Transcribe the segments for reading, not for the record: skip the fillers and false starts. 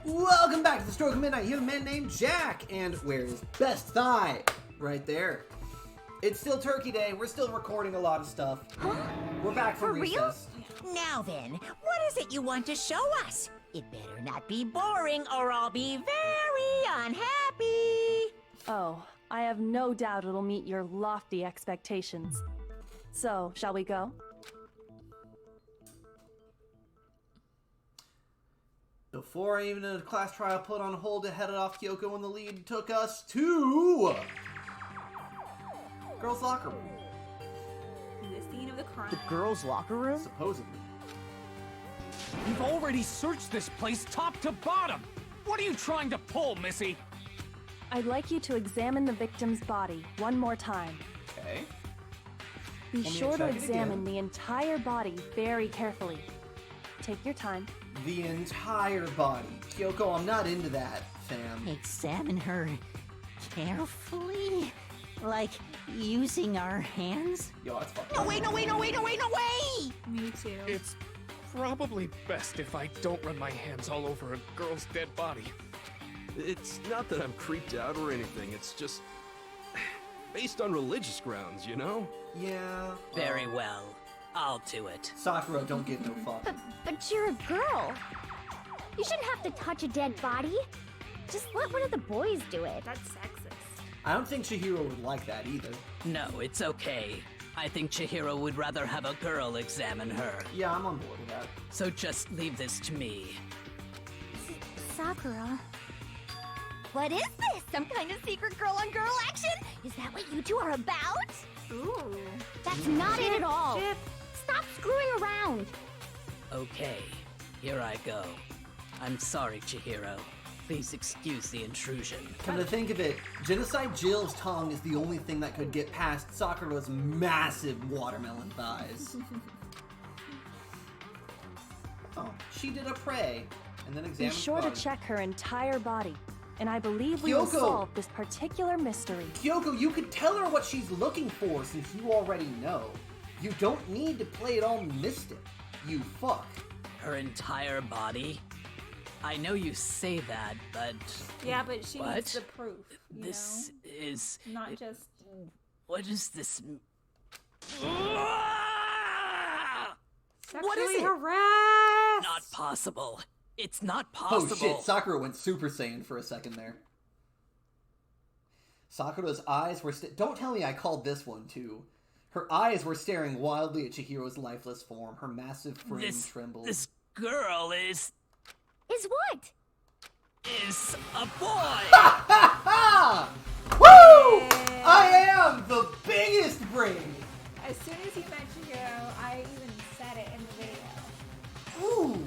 Welcome back to the Stroke of Midnight. Here's a man named Jack, and where's best thigh? Right there. It's still Turkey Day. We're still recording a lot of stuff. Huh? We're back from For recess. Real? Now then, what is it you want to show us? It better not be boring or I'll be very unhappy. Oh, I have no doubt it'll meet your lofty expectations. So, shall we go? Before even a class trial put on hold, it headed off Kyoko in the lead, took us to girls' locker room. The scene of the crime. The girls' locker room? Supposedly. You've already searched this place top to bottom! What are you trying to pull, Missy? I'd like you to examine the victim's body one more time. Okay. Be Want me to sure to check it examine again? the entire body very carefully. Take your time. The entire body. Kyoko, I'm not into that, fam. Examine her carefully? Like using our hands? Yo, that's fucked No up. way, no way, no way, no way, no way! Me too. It's probably best if I don't run my hands all over a girl's dead body. It's not that I'm creeped out or anything, it's just based on religious grounds, you know? Yeah. Very well. I'll do it. Sakura, don't get no fuck. But you're a girl. You shouldn't have to touch a dead body. Just let one of the boys do it. That's sexist. I don't think Chihiro would like that either. No, it's okay. I think Chihiro would rather have a girl examine her. Yeah, I'm on board with that. So just leave this to me. Sakura. What is this? Some kind of secret girl-on-girl action? Is that what you two are about? Ooh. That's not it at all. Chip. Stop screwing around. Okay, here I go. I'm sorry, Chihiro. Please excuse the intrusion. Come to think of it, Genocide Jill's tongue is the only thing that could get past Sakura's massive watermelon thighs. Oh, she did a pray, and then Be examined sure the to body. check her entire body, and I believe we will Kyoko! solve this particular mystery. Kyoko, you could tell her what she's looking for since you already know. You don't need to play it all mystic. You fuck. Her entire body? I know you say that, but... Yeah, but she What? needs the proof. You This is... know? Not just. What is this... Sexually is it? harassed. Not possible. It's not Oh possible. shit, Sakura went Super Saiyan for a second there. Sakura's eyes were don't tell me I called this one too. Her eyes were staring wildly at Chihiro's lifeless form. Her massive frame trembled. This girl is Is what? a boy. Woo! I am the biggest brain. As soon as he met Chihiro, I even said it in the video. Ooh,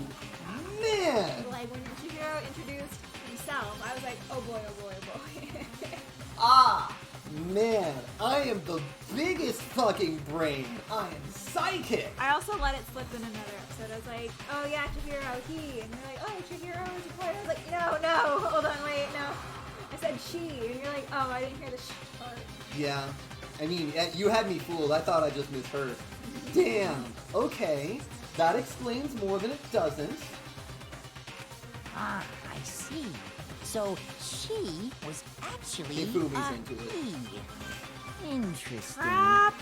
man. Like when Chihiro introduced himself, I was like, oh boy, oh boy, oh boy. Ah, man. I am the biggest fucking brain. I am psychic. I also let it slip in another episode. I was like, oh yeah, Chihiro, he. And you're like, oh, Chihiro is a boy. I was like, no, hold on, wait, no. I said she. And you're like, oh, I didn't hear the sh part. Yeah. I mean, you had me fooled. I thought I just misheard. Damn. Okay. That explains more than it doesn't. Ah, I see. So she was actually Hifumi's a into it. he. Interesting. Crap.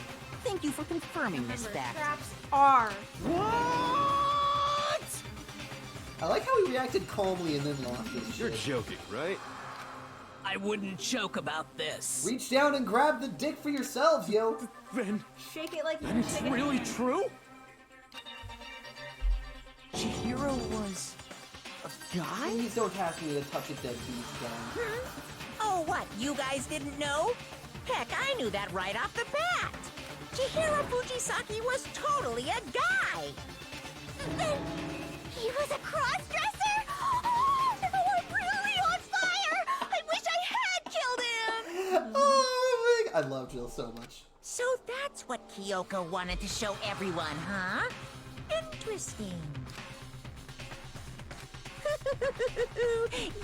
Thank you for confirming this Remember, fact. traps are. What? I like how he reacted calmly and then lost his You're shit. joking, right? I wouldn't joke about this. Reach down and grab the dick for yourselves, yo. Then Shake it like you it's shake a really hand. true? Chihiro was a guy? Please don't ask me to touch a dead beast again. Oh, what? You guys didn't know? Heck, I knew that right off the bat. Chihiro Fujisaki was totally a guy. Then he was a cross-dresser? Oh, I'm really on fire! I wish I had killed him! Oh my, I love Jill so much. So that's what Kyoko wanted to show everyone, huh? Interesting.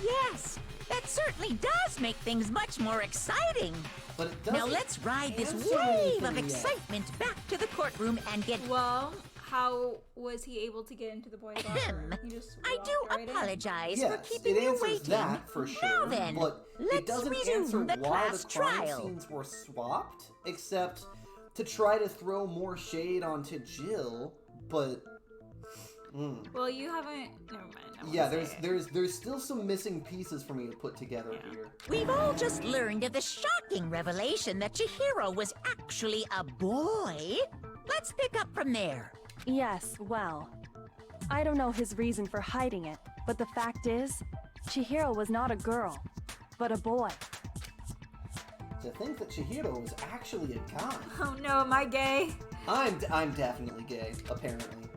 Yes, that certainly does make things much more exciting. But it doesn't Now let's ride this answer wave anything of yet. excitement back to the courtroom and get... Well, how was he able to get into the boys' locker room? He just I walked do right in. apologize for Yes, keeping it you answers waiting. that for Now sure, then, but let's it doesn't resume answer the why class the crime trial. scenes were swapped, except to try to throw more shade onto Jill, but... Well, you haven't. Never mind. I won't Yeah, say it. there's still some missing pieces for me to put together here. We've all just learned of the shocking revelation that Chihiro was actually a boy. Let's pick up from there. Yes, well, I don't know his reason for hiding it, but the fact is, Chihiro was not a girl, but a boy. To think that Chihiro was actually a guy. Oh no, am I gay? I'm definitely gay, apparently.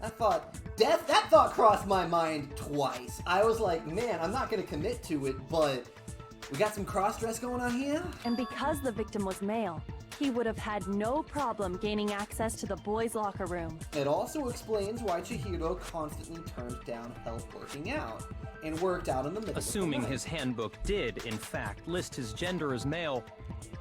That thought crossed my mind twice. I was like, man, I'm not gonna commit to it, but we got some cross-dress going on here? And because the victim was male, he would have had no problem gaining access to the boys' locker room. It also explains why Chihiro constantly turned down help working out, and worked out in the middle Assuming of the night. his handbook did, in fact, list his gender as male,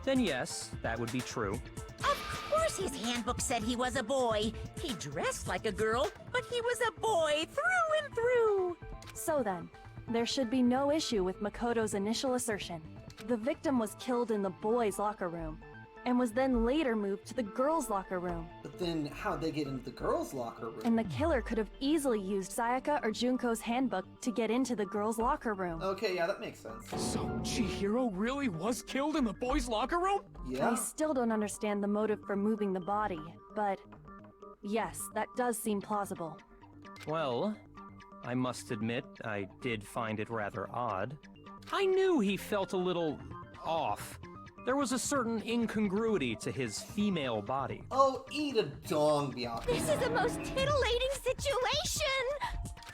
then yes, that would be true. Of course his handbook said he was a boy. He dressed like a girl, but he was a boy through and through. So then, there should be no issue with Makoto's initial assertion. The victim was killed in the boys' locker room, and was then later moved to the girls' locker room. But then how'd they get into the girls' locker room? And the killer could have easily used Sayaka or Junko's handbook to get into the girls' locker room. Okay, yeah, that makes sense. So Chihiro really was killed in the boys' locker room? Yeah. I still don't understand the motive for moving the body, but yes, that does seem plausible. Well, I must admit, I did find it rather odd. I knew he felt a little off. There was a certain incongruity to his female body. Oh, eat a dong, Bianca. This is the most titillating situation!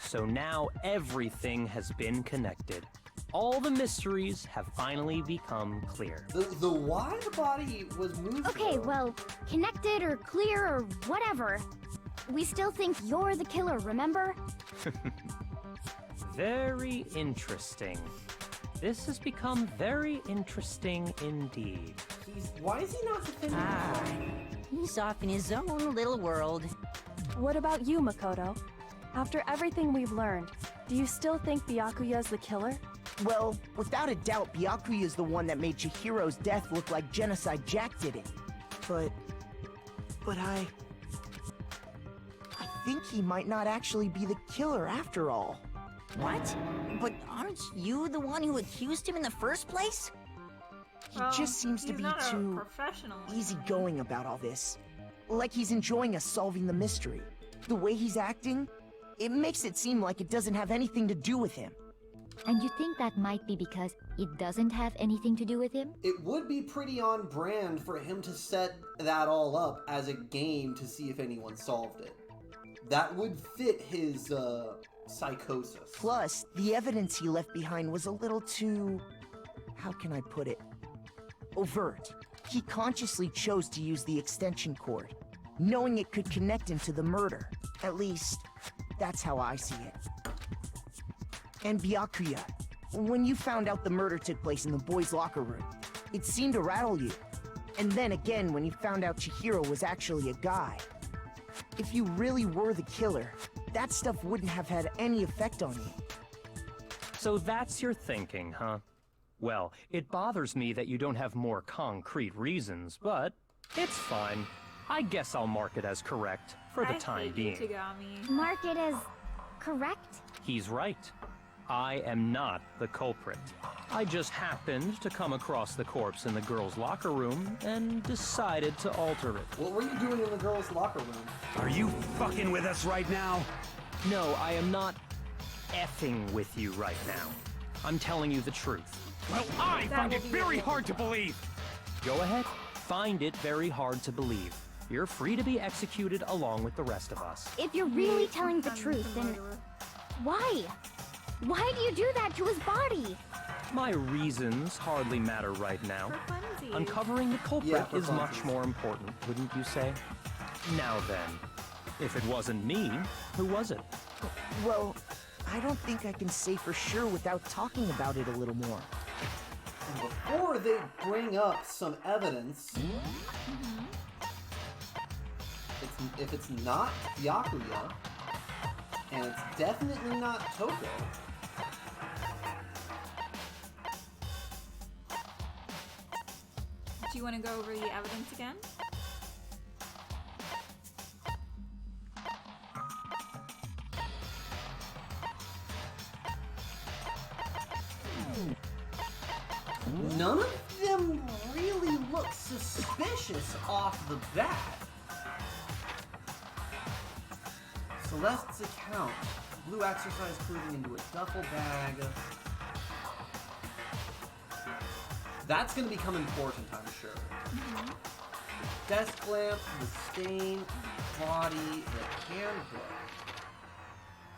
So now everything has been connected. All the mysteries have finally become clear. The why the body was moved. Okay, though. well, connected or clear or whatever. We still think you're the killer, remember? Very interesting. This has become very interesting indeed. Why is he not defending? He's off in his own little world. What about you, Makoto? After everything we've learned, do you still think Byakuya's the killer? Well, without a doubt, Byakuya is the one that made Chihiro's death look like Genocide Jack did it. But I think he might not actually be the killer after all. What? But aren't you the one who accused him in the first place? He just seems to he's be not a too professional. easygoing about all this. Like he's enjoying us solving the mystery. The way he's acting, it makes it seem like it doesn't have anything to do with him. And you think that might be because it doesn't have anything to do with him? It would be pretty on brand for him to set that all up as a game to see if anyone solved it. That would fit his, psychosis. Plus, the evidence he left behind was a little too... how can I put it? Overt. He consciously chose to use the extension cord, knowing it could connect him to the murder. At least, that's how I see it. And Byakuya, when you found out the murder took place in the boys' locker room, it seemed to rattle you. And then again when you found out Chihiro was actually a guy. If you really were the killer, that stuff wouldn't have had any effect on you. So that's your thinking, huh? Well, it bothers me that you don't have more concrete reasons, but it's fine. I guess I'll mark it as correct for the time being. Mark it as correct? He's right. I am not the culprit. I just happened to come across the corpse in the girls' locker room and decided to alter it. What were you doing in the girls' locker room? Are you fucking with us right now? No, I am not effing with you right now. I'm telling you the truth. Well, I find it very hard to believe. Go ahead. Find it very hard to believe. You're free to be executed along with the rest of us. If you're really telling the truth, then why? Why do you do that to his body? My reasons hardly matter right now. Uncovering the culprit for is much funsies. more important, wouldn't you say? Now then, if it wasn't me, who was it? Well, I don't think I can say for sure without talking about it a little more. And before they bring up some evidence, it's if it's not Byakuya, and it's definitely not Toko. Do you want to go over the evidence again? None of them really look suspicious off the bat. Celeste's account. Blue exercise clothing into a duffel bag. That's going to become important, I'm sure. The desk lamp, the stain, the body, the handbook.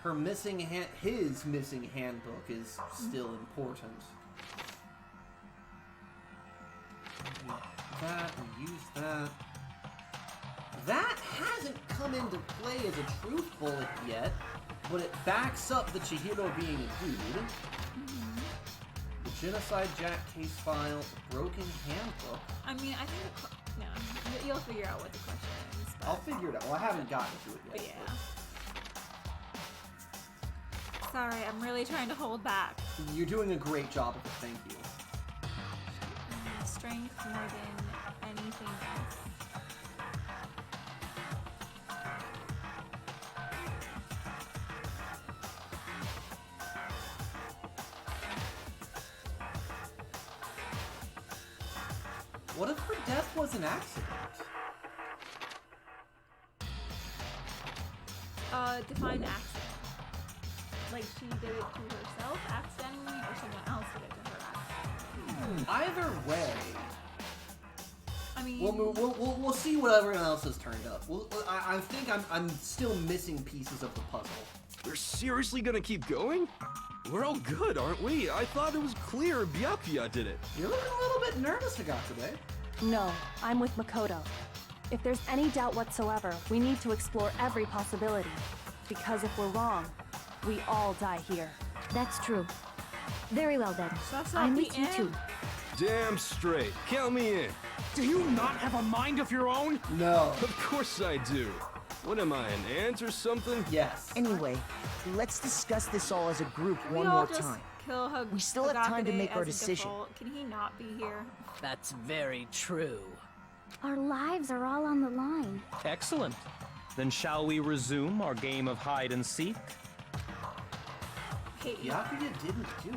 Her missing his missing handbook is still important. That and use that. That hasn't come into play as a truth bullet yet, but it backs up the Chihiro being a dude. The genocide Jack case file, the broken handbook. I mean, I think you'll figure out what the question is. But... I'll figure it out. Well, I haven't gotten to it yet. But yeah. Sorry, I'm really trying to hold back. You're doing a great job of it, thank you. Strength more than anything else. What if her death was an accident? Define accident. Like she did it to herself accidentally, or someone else did it to her accidentally. Either way. I mean, we'll see what everyone else has turned up. I think I'm still missing pieces of the puzzle. We're seriously gonna keep going? We're all good, aren't we? I thought it was clear Byakuya did it. You're looking a little bit nervous, Hagakure. No, I'm with Makoto. If there's any doubt whatsoever, we need to explore every possibility. Because if we're wrong, we all die here. That's true. Very well then. So that's not I'm the with you end? too. Damn straight. Count me in. Do you not have a mind of your own? No. Of course I do. What am I, an ant or something? Yes. Anyway, let's discuss this all as a group Can one we all more just time. kill We still have time to Hagakure make our as a decision. default? Can he not be here? That's very true. Our lives are all on the line. Excellent. Then shall we resume our game of hide and seek? Hate you. Byakuya didn't do it.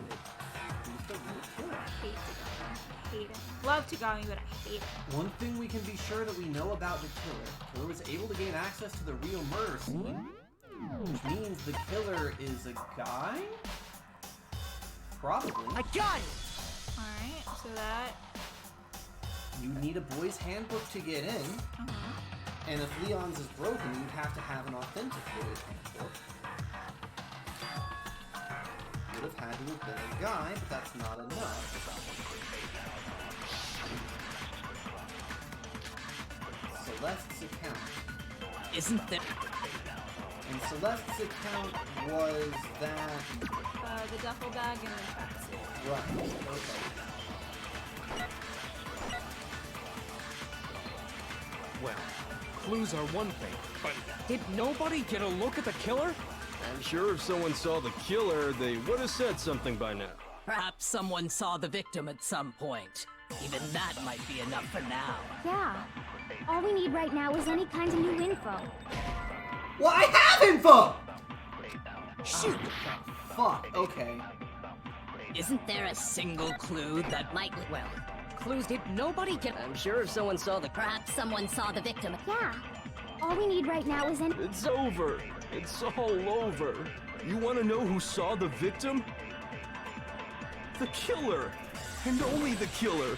He was the real killer. Hate Tagami. Hate him. Love Tagami, but I hate him. One thing we can be sure that we know about the killer was able to gain access to the real murder scene, which means the killer is a guy? Probably. I got it! Alright, so that... You need a boy's handbook to get in, and if Leon's is broken, you'd have to have an authentic boy's handbook. Would have had to have been a guy, but that's not enough. Celeste's account. Isn't there? And Celeste's account was that... the duffel bag and the tracksuit. Right, okay. Well, clues are one thing, but did nobody get a look at the killer? I'm sure if someone saw the killer, they would have said something by now. Perhaps someone saw the victim at some point. Even that might be enough for now. Yeah. All we need right now is any kind of new info. Well, I have info! Shoot! Fuck, okay. Isn't there a single clue that might... Well, clues did nobody get... I'm sure if someone saw the... Perhaps someone saw the victim. Yeah. All we need right now is any... It's over. It's all over. You want to know who saw the victim? The killer. And only the killer.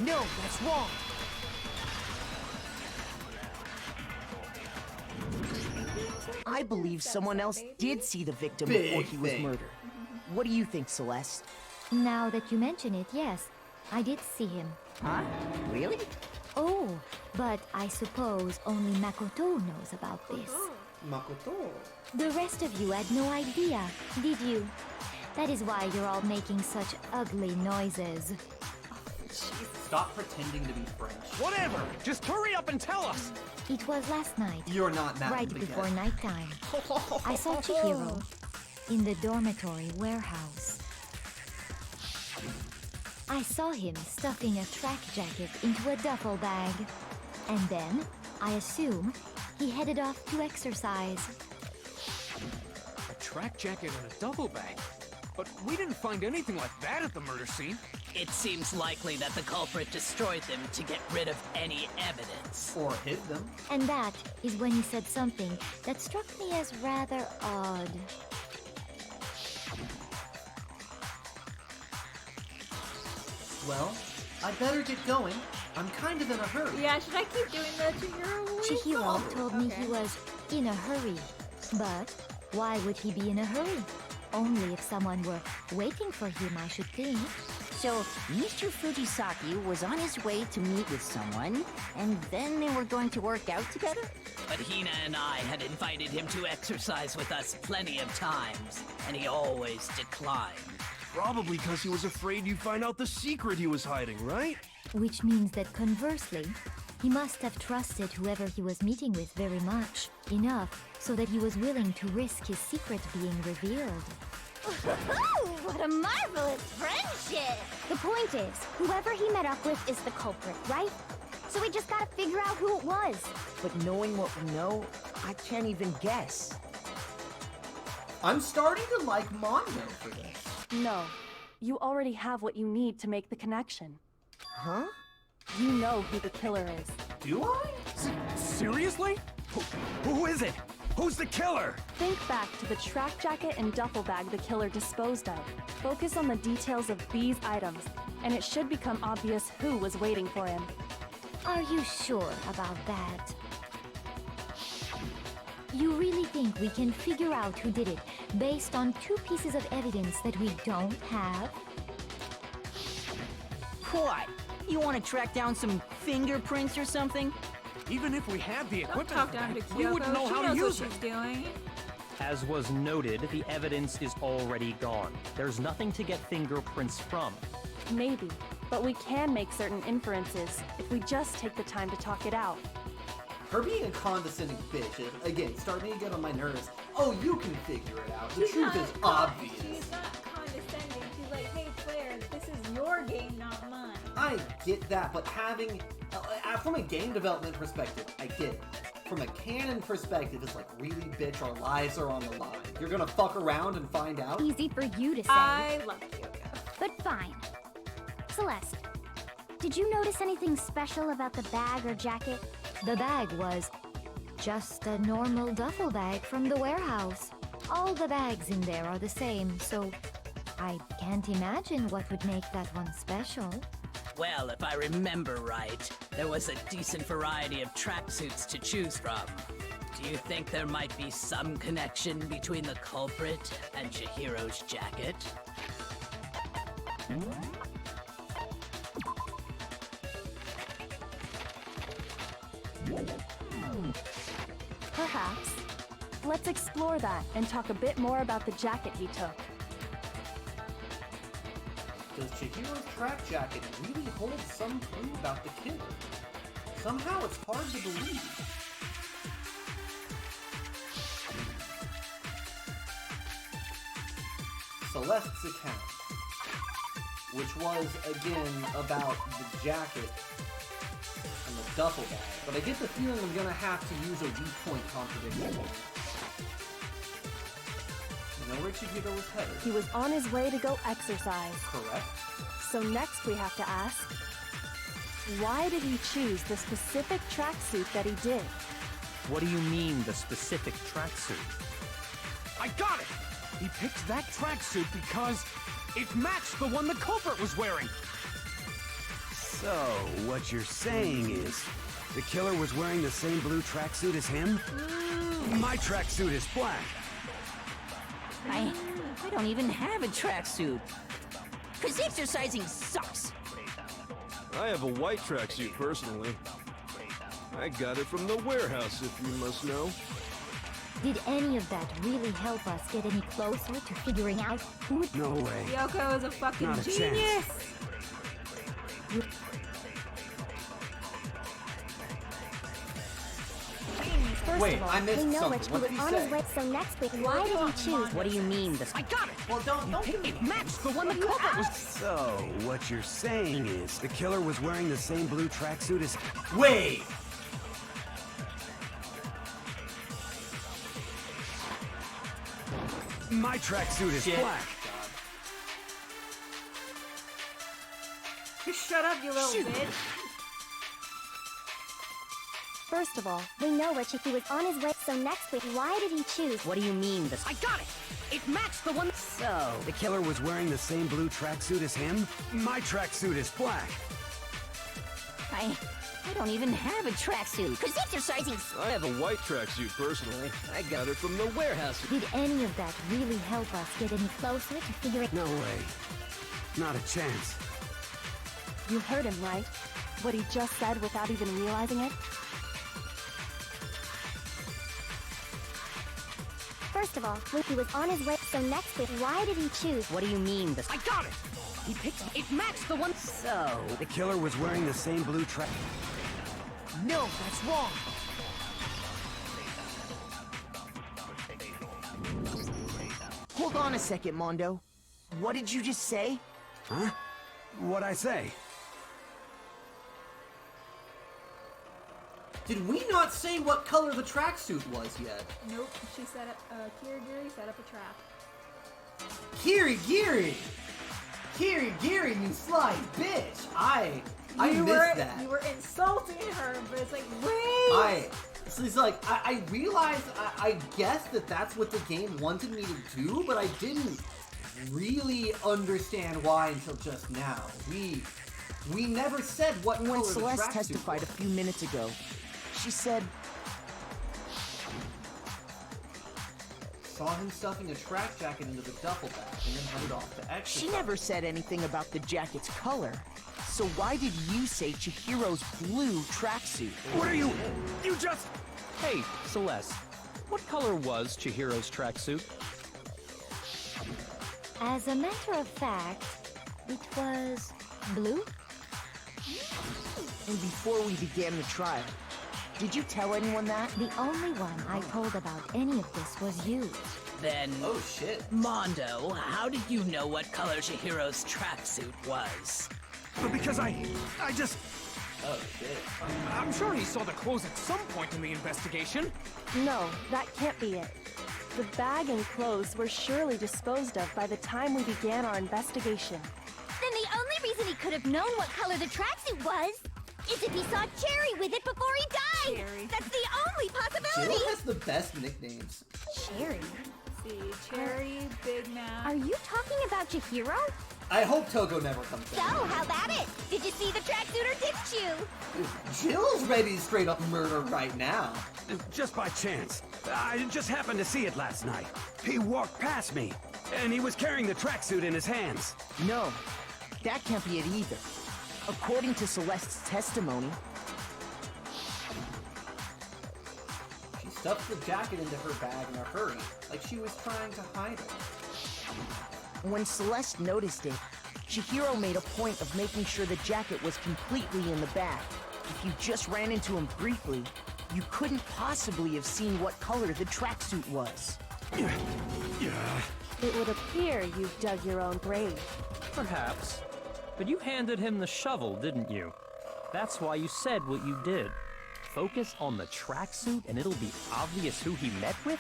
No, that's wrong! I believe someone else did see the victim before he was murdered. What do you think, Celeste? Now that you mention it, yes. I did see him. Huh? Really? Oh, but I suppose only Makoto knows about this. Makoto. The rest of you had no idea, did you? That is why you're all making such ugly noises. Stop pretending to be French. Whatever! Just hurry up and tell us! It was last night, You're not mad. right before nighttime. I saw Chihiro in the dormitory warehouse. I saw him stuffing a track jacket into a duffel bag. And then, I assume, he headed off to exercise. A track jacket and a duffel bag? But we didn't find anything like that at the murder scene. It seems likely that the culprit destroyed them to get rid of any evidence. Or hid them. And that is when he said something that struck me as rather odd. Well, I better get going. I'm kind of in a hurry. Yeah, should I keep doing the Chihiro voice? Chihiro told me Okay. he was in a hurry. But why would he be in a hurry? Only if someone were waiting for him, I should think. So, Mr. Fujisaki was on his way to meet with someone, and then they were going to work out together? But Hina and I had invited him to exercise with us plenty of times, and he always declined. Probably because he was afraid you'd find out the secret he was hiding, right? Which means that conversely, he must have trusted whoever he was meeting with very much, enough so that he was willing to risk his secret being revealed. What a marvelous friendship! The point is, whoever he met up with is the culprit, right? So we just gotta figure out who it was. But knowing what we know, I can't even guess. I'm starting to like Mondo for this. No, you already have what you need to make the connection. Huh? You know who the killer is. Do I? Seriously? Who is it? Who's the killer? Think back to the track jacket and duffel bag the killer disposed of. Focus on the details of these items, and it should become obvious who was waiting for him. Are you sure about that? You really think we can figure out who did it based on two pieces of evidence that we don't have? What? You want to track down some fingerprints or something? Even if we had the Don't equipment talk for down to that, Kyoko. we wouldn't know She how to knows use what it. she's doing. As was noted, the evidence is already gone. There's nothing to get fingerprints from. Maybe, but we can make certain inferences if we just take the time to talk it out. Her being a condescending bitch is, again, starting to get on my nerves. Oh, you can figure it out. The truth is obvious. She's not condescending. She's like, hey Claire, this is your game, not mine. I get that, but having... from a game development perspective, I get it. From a canon perspective, it's like, really, bitch, our lives are on the line. You're gonna fuck around and find out? Easy for you to say. I love Kyoko. But fine. Celeste, did you notice anything special about the bag or jacket? The bag was just a normal duffel bag from the warehouse. All the bags in there are the same, so I can't imagine what would make that one special. Well, if I remember right, there was a decent variety of tracksuits to choose from. Do you think there might be some connection between the culprit and Chihiro's jacket? Perhaps. Let's explore that and talk a bit more about the jacket he took. Does Chihiro's track jacket really hold some clue about the killer? Somehow it's hard to believe. Celeste's account, which was, again, about the jacket and the duffel bag, but I get the feeling I'm gonna have to use a viewpoint contradiction. You know where Chihiro was headed? He was on his way to go exercise. Correct. So next we have to ask, why did he choose the specific tracksuit that he did? What do you mean, the specific tracksuit? I got it! He picked that tracksuit because it matched the one the culprit was wearing. So, what you're saying is, the killer was wearing the same blue tracksuit as him? My tracksuit is black. I don't even have a tracksuit. 'Cause exercising sucks. I have a white tracksuit personally. I got it from the warehouse, if you must know. Did any of that really help us get any closer to figuring out who? No way. Kyoko is a fucking Not a genius. First Wait, of all, I missed We know something. which he What was did he on say? his way, so next week, why did he choose? What do you mean this? I got it! Well, don't It matched the one the culprit was. So, what you're saying is the killer was wearing the same blue tracksuit as. Wait! My tracksuit is Shit. black. Just shut up, you little bitch. First of all, We know which he was on his way, so next week, why did he choose? What do you mean this? I got it! It matched the one. So, the killer was wearing the same blue tracksuit as him? My tracksuit is black. I don't even have a tracksuit. Cause exercising's. I have a white tracksuit personally. I got it from the warehouse. Did any of that really help us get any closer to figuring? No way. Not a chance. you heard him, right? What he just said without even realizing it? First of all, he was on his way, so next week, why did he choose? What do you mean this? I got it! He picked it. It matched the one. So, The killer was wearing the same blue track. No, that's wrong. Hold on a second, Mondo. What did you just say? Huh? What'd I say? Did we not say what color the tracksuit was yet? Nope, she set up, Kirigiri set up a trap. Kirigiri! Kirigiri, you sly bitch! I You missed were, that. You were insulting her, but it's like, wait! So it's like, I realized, I guessed that that's what the game wanted me to do, but I didn't really understand why until just now. We never said what color When the Celeste tracksuit testified a was. few minutes ago, she said, Saw him stuffing a track jacket into the duffel bag and then headed off to exercise. she never said anything about the jacket's color. So why did you say Chihiro's blue tracksuit? What are you? You just... Hey, Celeste. What color was Chihiro's tracksuit? As a matter of fact, it was blue. And before we began the trial, did you tell anyone that? The only one I told about any of this was you. then... Oh shit. Mondo, how did you know what color Chihiro's tracksuit was? Because I just... Oh shit. I'm sure he saw the clothes at some point in the investigation. No, that can't be it. The bag and clothes were surely disposed of by the time we began our investigation. Then the only reason he could have known what color the tracksuit was is if he saw Cherry with it before he died. Cherry. That's the only possibility. Jill has the best nicknames. Cherry. See, Cherry, Big Mac. Are you talking about Chihiro? I hope Togo never comes So, back. how about it? Did you see the tracksuit or didn't you? Jill's ready to straight up murder right now. Just by chance. I just happened to see it last night. He walked past me, and he was carrying the tracksuit in his hands. No, that can't be it either. According to Celeste's testimony, She stuffed the jacket into her bag in a hurry, like she was trying to hide it. when Celeste noticed it, Chihiro made a point of making sure the jacket was completely in the bag. If you just ran into him briefly, you couldn't possibly have seen what color the tracksuit was. It would appear you've dug your own grave. Perhaps. But you handed him the shovel, didn't you? That's why you said what you did. Focus on the tracksuit and it'll be obvious who he met with?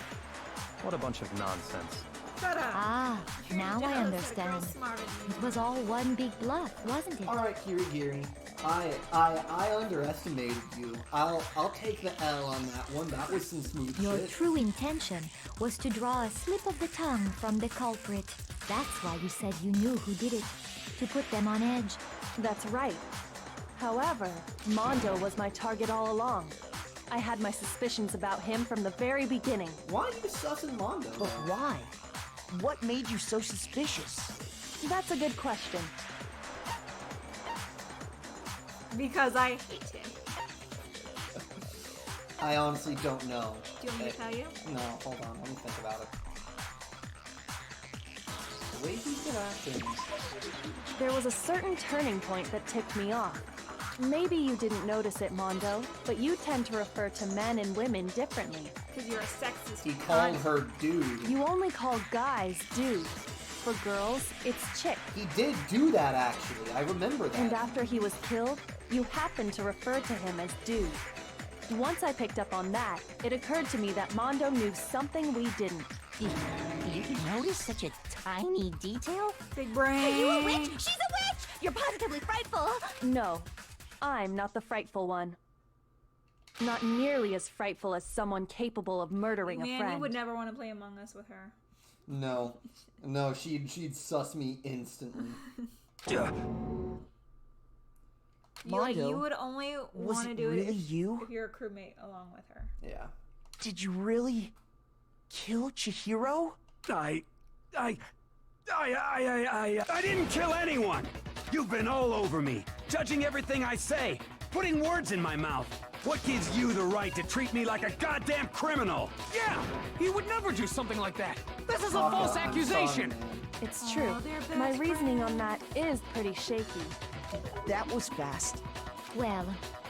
What a bunch of nonsense. Shut up. Ah, now I Jealous that a understand. girl's smarter than you. It was all one big bluff, wasn't it? Alright, Kirigiri. I underestimated you. I'll take the L on that one. That was some smooth Your shit. true intention was to draw a slip of the tongue from the culprit. That's why you said you knew who did it. To put them on edge. That's right. However, Mondo was my target all along. I had my suspicions about him from the very beginning. Why are you sussing Mondo? But why? What made you so suspicious? That's a good question. Because I hate him. I honestly don't know. Do you want me to tell you? No, hold on. Let me think about it. The way he's been acting. There was a certain turning point that ticked me off. Maybe you didn't notice it, Mondo, but you tend to refer to men and women differently. Because you're a sexist. He called her dude. You only call guys dudes. For girls, it's chick. He did do that, actually. I remember that. And after he was killed, you happened to refer to him as dude. Once I picked up on that, it occurred to me that Mondo knew something we didn't. You notice such a tiny detail? Big brain. Are you a witch? She's a witch! You're positively frightful. No, I'm not the frightful one. Not nearly as frightful as someone capable of murdering a friend. Man, you would never want to play Among Us with her. No. No, she'd suss me instantly. You would only want to do it really you? if you're a crewmate along with her. Yeah. Did you really kill Chihiro? I didn't kill anyone! You've been all over me, judging everything I say, putting words in my mouth. What gives you the right to treat me like a goddamn criminal? Yeah! He would never do something like that! This is a Oh, false I'm accusation! sorry, man. It's true. they're best My reasoning on that is pretty shaky. That was fast. Well,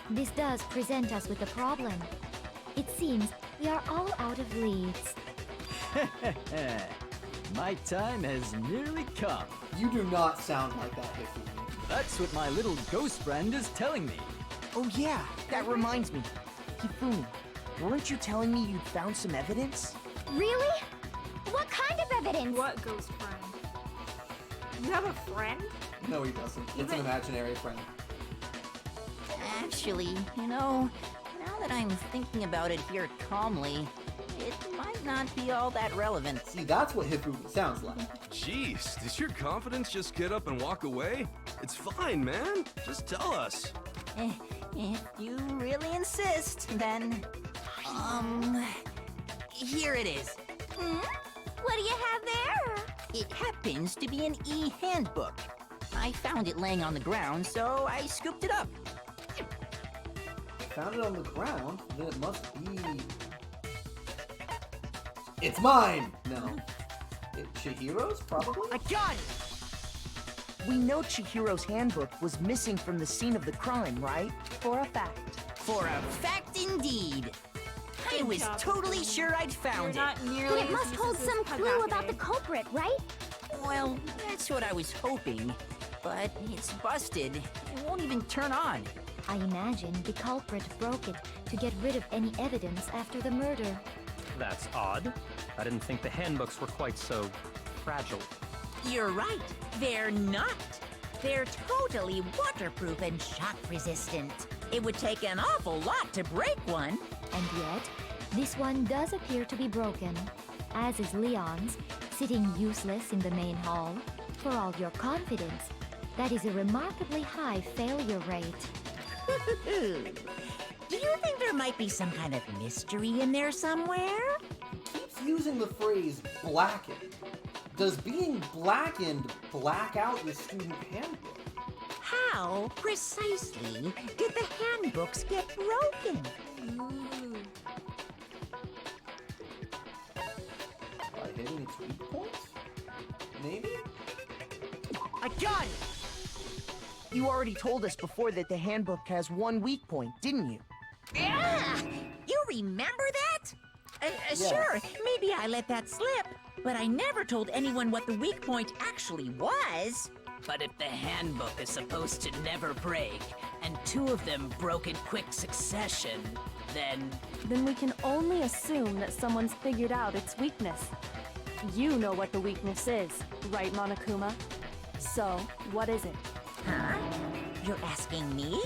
this does present us with a problem. It seems we are all out of leads. My time has nearly come. You do not sound like that, Hifumi. That's what my little ghost friend is telling me. Oh yeah, that reminds me. Hifumi, weren't you telling me you'd found some evidence? Really? What kind of evidence? What ghost friend? You have a friend? No, he doesn't. It's an Even- imaginary friend. Actually, now that I'm thinking about it here calmly, it might not be all that relevant. See, that's what Hifumi sounds like. Jeez, does your confidence just get up and walk away? It's fine, man. Just tell us. If you really insist, then, here it is. What do you have there? It happens to be an e-handbook. I found it laying on the ground, so I scooped it up. Found it on the ground, then it must be... It's mine! No. Chihiro's, probably? I got it! We know Chihiro's handbook was missing from the scene of the crime, right? For a fact. For a fact indeed. I Good was job. totally sure I'd found You're it. not nearly But it must as hold useless some as clue about Hagake. the culprit, right? Well, that's what I was hoping. But it's busted. It won't even turn on. I imagine the culprit broke it to get rid of any evidence after the murder. That's odd. I didn't think the handbooks were quite so fragile. You're right. They're not. They're totally waterproof and shock resistant. It would take an awful lot to break one. And yet, this one does appear to be broken, as is Leon's, sitting useless in the main hall. For all your confidence, that is a remarkably high failure rate. Do you think there might be some kind of mystery in there somewhere? Keeps using the phrase blackened. Does being blackened black out your student handbook? How precisely did the handbooks get broken? By hitting its weak points? Maybe? I got it! You already told us before that the handbook has one weak point, didn't you? Yeah! You remember that? Sure, maybe I let that slip, but I never told anyone what the weak point actually was. But if the handbook is supposed to never break, and two of them broke in quick succession, then Then we can only assume that someone's figured out its weakness. You know what the weakness is, right, Monokuma? So, what is it? Huh? You're asking me?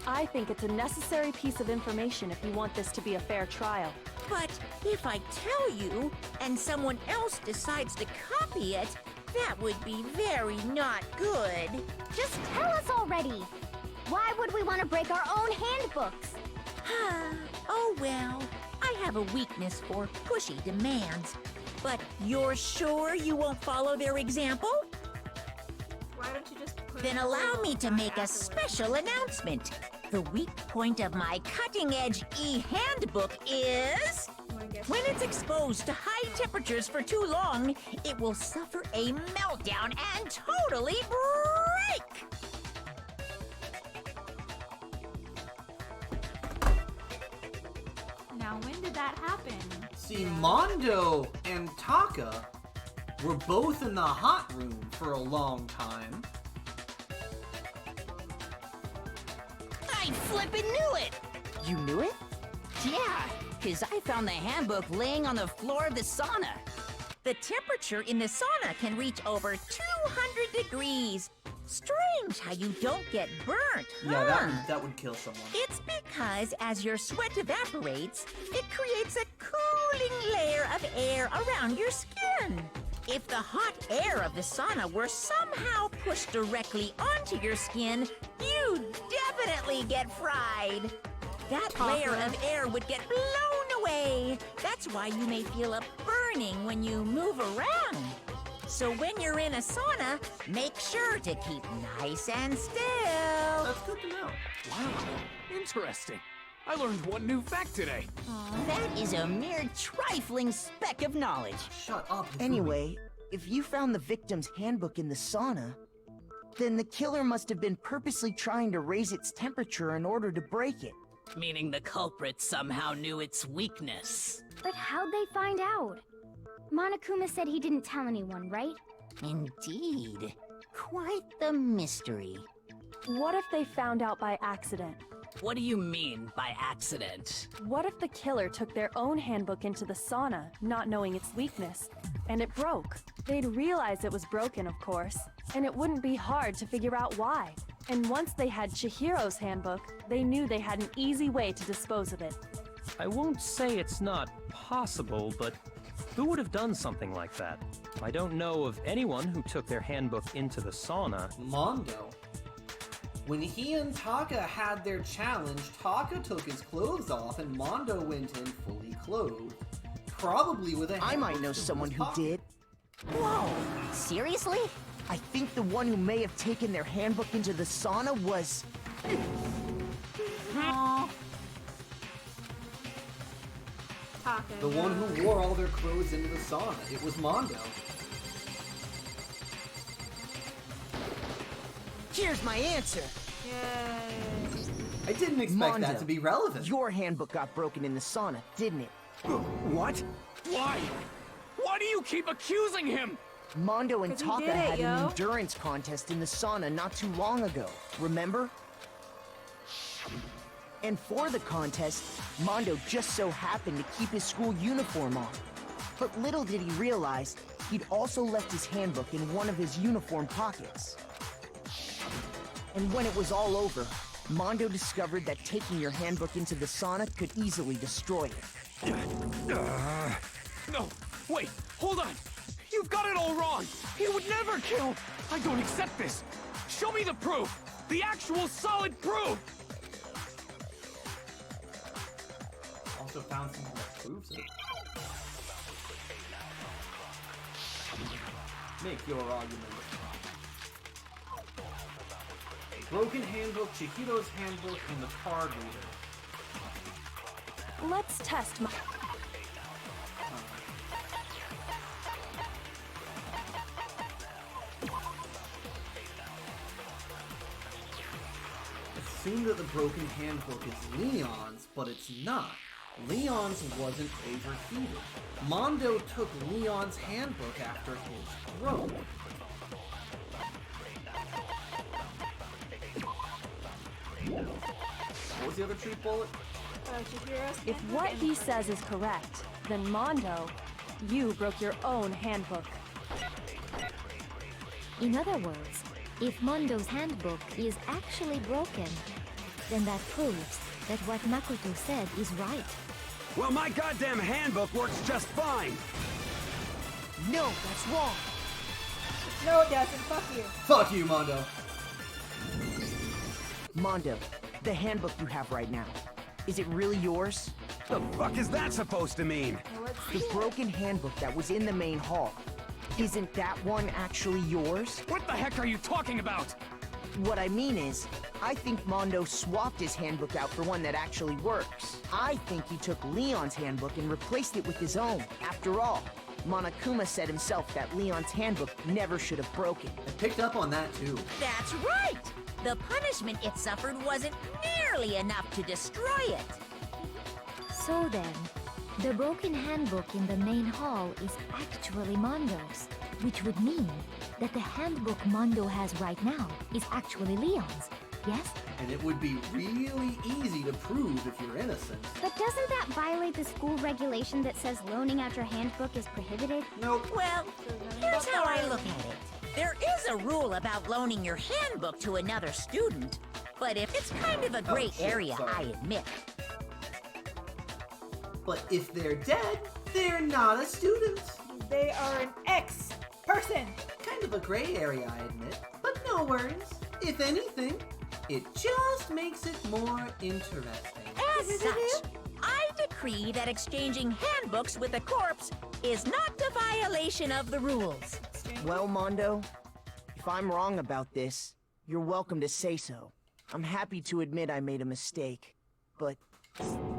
I think it's a necessary piece of information if you want this to be a fair trial. But if I tell you, and someone else decides to copy it, that would be very not good. Just tell us already. Why would we want to break our own handbooks? Oh well, I have a weakness for pushy demands. But you're sure you won't follow their example? Why don't you just put Then it allow me to make a afterwards? special announcement. The weak point of my cutting-edge e-handbook is... You wanna guess. When it's exposed to high temperatures for too long, it will suffer a meltdown and totally break! Now, when did that happen? See, Mondo and Taka were both in the hot room for a long time. I flippin' knew it! You knew it? Yeah, because I found the handbook laying on the floor of the sauna. The temperature in the sauna can reach over 200 degrees. Strange how you don't get burnt, huh? Yeah, that would kill someone. It's because as your sweat evaporates, it creates a cooling layer of air around your skin. If the hot air of the sauna were somehow pushed directly onto your skin, you'd definitely get fried. That layer of air would get blown away. That's why you may feel a burning when you move around. So when you're in a sauna, make sure to keep nice and still. That's good to know. Wow, interesting. I learned one new fact today. That is a mere trifling speck of knowledge. Shut up. Anyway, if you found the victim's handbook in the sauna, then the killer must have been purposely trying to raise its temperature in order to break it. Meaning the culprit somehow knew its weakness. But how'd they find out? Monokuma said he didn't tell anyone, right? Indeed. Quite the mystery. What if they found out by accident? What do you mean by accident? What if the killer took their own handbook into the sauna, not knowing its weakness, and it broke? They'd realize it was broken, of course, and it wouldn't be hard to figure out why. And once they had Chihiro's handbook, they knew they had an easy way to dispose of it. I won't say it's not possible, but who would have done something like that? I don't know of anyone who took their handbook into the sauna. Mondo. When he and Taka had their challenge, Taka took his clothes off and Mondo went in fully clothed. Probably with a I might know someone who did. Whoa, seriously? I think the one who may have taken their handbook into the sauna was... Taka. The one who wore all their clothes into the sauna. It was Mondo. Here's my answer. Yay. I didn't expect Mondo, that to be relevant. Your handbook got broken in the sauna, didn't it? What? Why? Why do you keep accusing him? Mondo and 'Cause he Taka did it, had an yo. endurance contest in the sauna not too long ago, remember? And for the contest, Mondo just so happened to keep his school uniform on. But little did he realize, he'd also left his handbook in one of his uniform pockets. And when it was all over, Mondo discovered that taking your handbook into the sauna could easily destroy it. No, wait, hold on. You've got it all wrong. He would never kill. I don't accept this. Show me the proof. The actual solid proof. Also found something that proves it. Make your argument. Broken handbook, Chihiro's handbook, and the card reader. Let's test my... Assume that the broken handbook is Leon's, but it's not. Leon's wasn't overheated. Mondo took Leon's handbook after his broke. What was the other truth bullet? Chihiro's If handbook what and- he says is correct, then Mondo, you broke your own handbook. In other words, if Mondo's handbook is actually broken, then that proves that what Makoto said is right. Well, my goddamn handbook works just fine. No, that's wrong. No, it doesn't. Fuck you. Fuck you, Mondo. Mondo, the handbook you have right now, is it really yours? The fuck is that supposed to mean? Well, let's see The it. broken handbook that was in the main hall, isn't that one actually yours? What the heck are you talking about? What I mean is, I think Mondo swapped his handbook out for one that actually works. I think he took Leon's handbook and replaced it with his own. After all, Monokuma said himself that Leon's handbook never should have broken. I picked up on that too. That's right! The punishment it suffered wasn't nearly enough to destroy it. So then, the broken handbook in the main hall is actually Mondo's, which would mean that the handbook Mondo has right now is actually Leon's, yes? And it would be really easy to prove if you're innocent. But doesn't that violate the school regulation that says loaning out your handbook is prohibited? Nope. Well, here's how I look at it. There is a rule about loaning your handbook to another student, but if it's kind of a gray area, I admit. But if they're dead, they're not a student. They are an ex-person. Kind of a gray area, I admit. But no worries. If anything, it just makes it more interesting. As such, I decree that exchanging handbooks with a corpse is not a violation of the rules. Well, Mondo, if I'm wrong about this, you're welcome to say so. I'm happy to admit I made a mistake, but...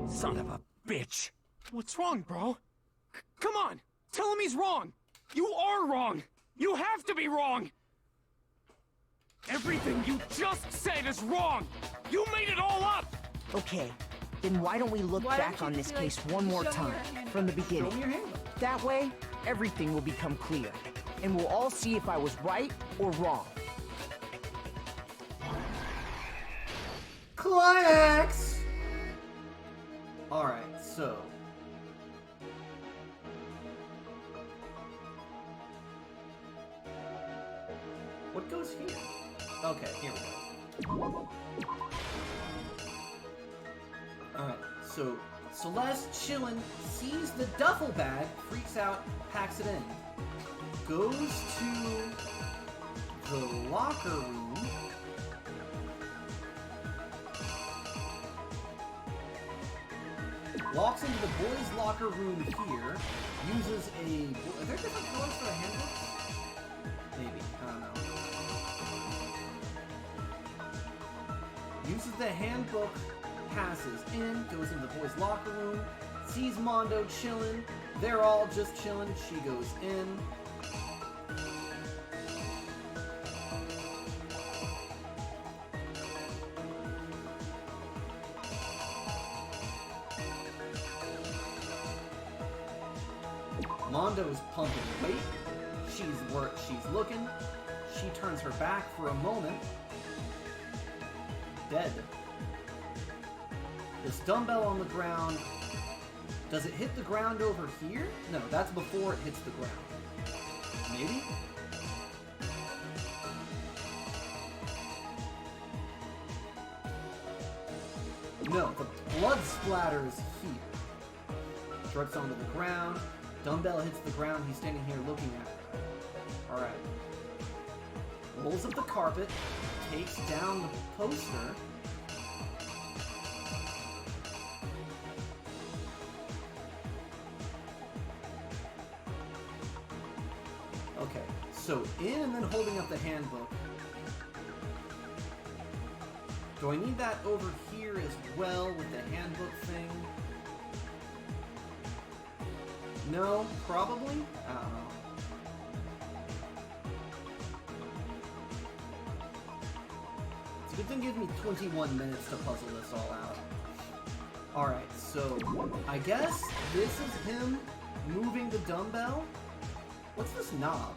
Son of a bitch! What's wrong, bro? Come on! Tell him he's wrong! You are wrong! You have to be wrong! Everything you just said is wrong! You made it all up! Okay, then why don't we look back on this case one more time, from the beginning? Show me your handbook. That way, everything will become clear, and we'll all see if I was right or wrong. Climax! Alright, so... what goes here? Okay, here we go. Alright, so Celeste chillin', sees the duffel bag, freaks out, packs it in. Goes to the locker room. Walks into the boys' locker room here. Uses a... are there different colors for the handbooks? Maybe. I don't know. Uses the handbook, passes in, goes into the boys' locker room, sees Mondo chillin'. They're all just chillin'. She goes in. Mondo's pumping weight. She's looking. She turns her back for a moment. Dead. This dumbbell on the ground. Does it hit the ground over here? No, that's before it hits the ground. Maybe? No, the blood splatters here. Drips onto the ground. Dumbbell hits the ground. He's standing here looking at her. Alright. Rolls up the carpet. Takes down the poster. Okay, so in and then holding up the handbook. Do I need that over here as well with the handbook thing? No, probably? I don't know. It's a good thing it gives me 21 minutes to puzzle this all out. Alright, so I guess this is him moving the dumbbell? What's this knob?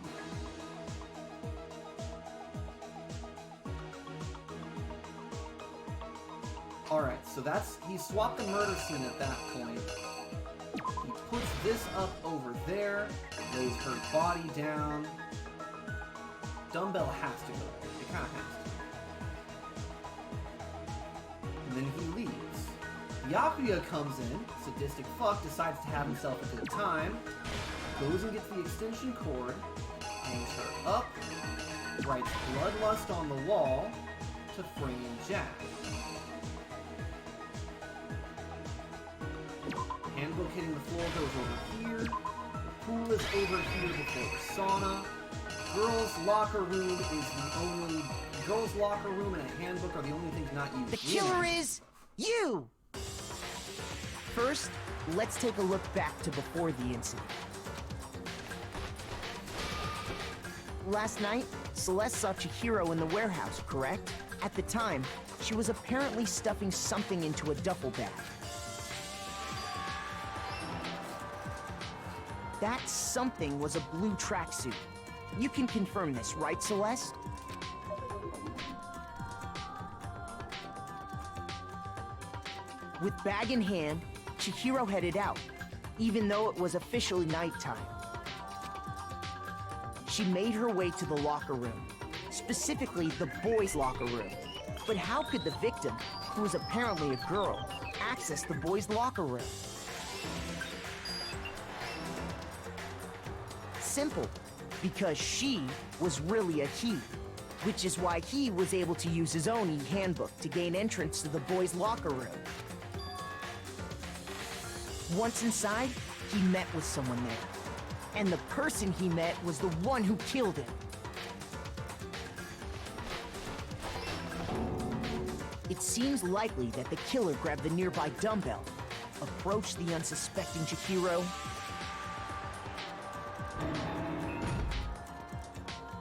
Alright, so he swapped the murder scene at that point. He puts this up over there, lays her body down. Dumbbell has to go there. It kind of has to. And then he leaves. Yakuya comes in, sadistic fuck, decides to have himself a good time, goes and gets the extension cord, hangs her up, writes bloodlust on the wall to frame Jack. Handbook hitting the floor goes over here. Pool is over here before the sauna. Girls' locker room is the only... girls' locker room and a handbook are the only things not used. The killer is... you! First, let's take a look back to before the incident. Last night, Celeste saw Chihiro in the warehouse, correct? At the time, she was apparently stuffing something into a duffel bag. That something was a blue tracksuit. You can confirm this, right, Celeste? With bag in hand, Chihiro headed out, even though it was officially nighttime. She made her way to the locker room, specifically the boys' locker room. But how could the victim, who was apparently a girl, access the boys' locker room? Simple, because she was really a he, which is why he was able to use his own e-handbook to gain entrance to the boys' locker room. Once inside, he met with someone there. And the person he met was the one who killed him. It seems likely that the killer grabbed the nearby dumbbell, approached the unsuspecting Chihiro,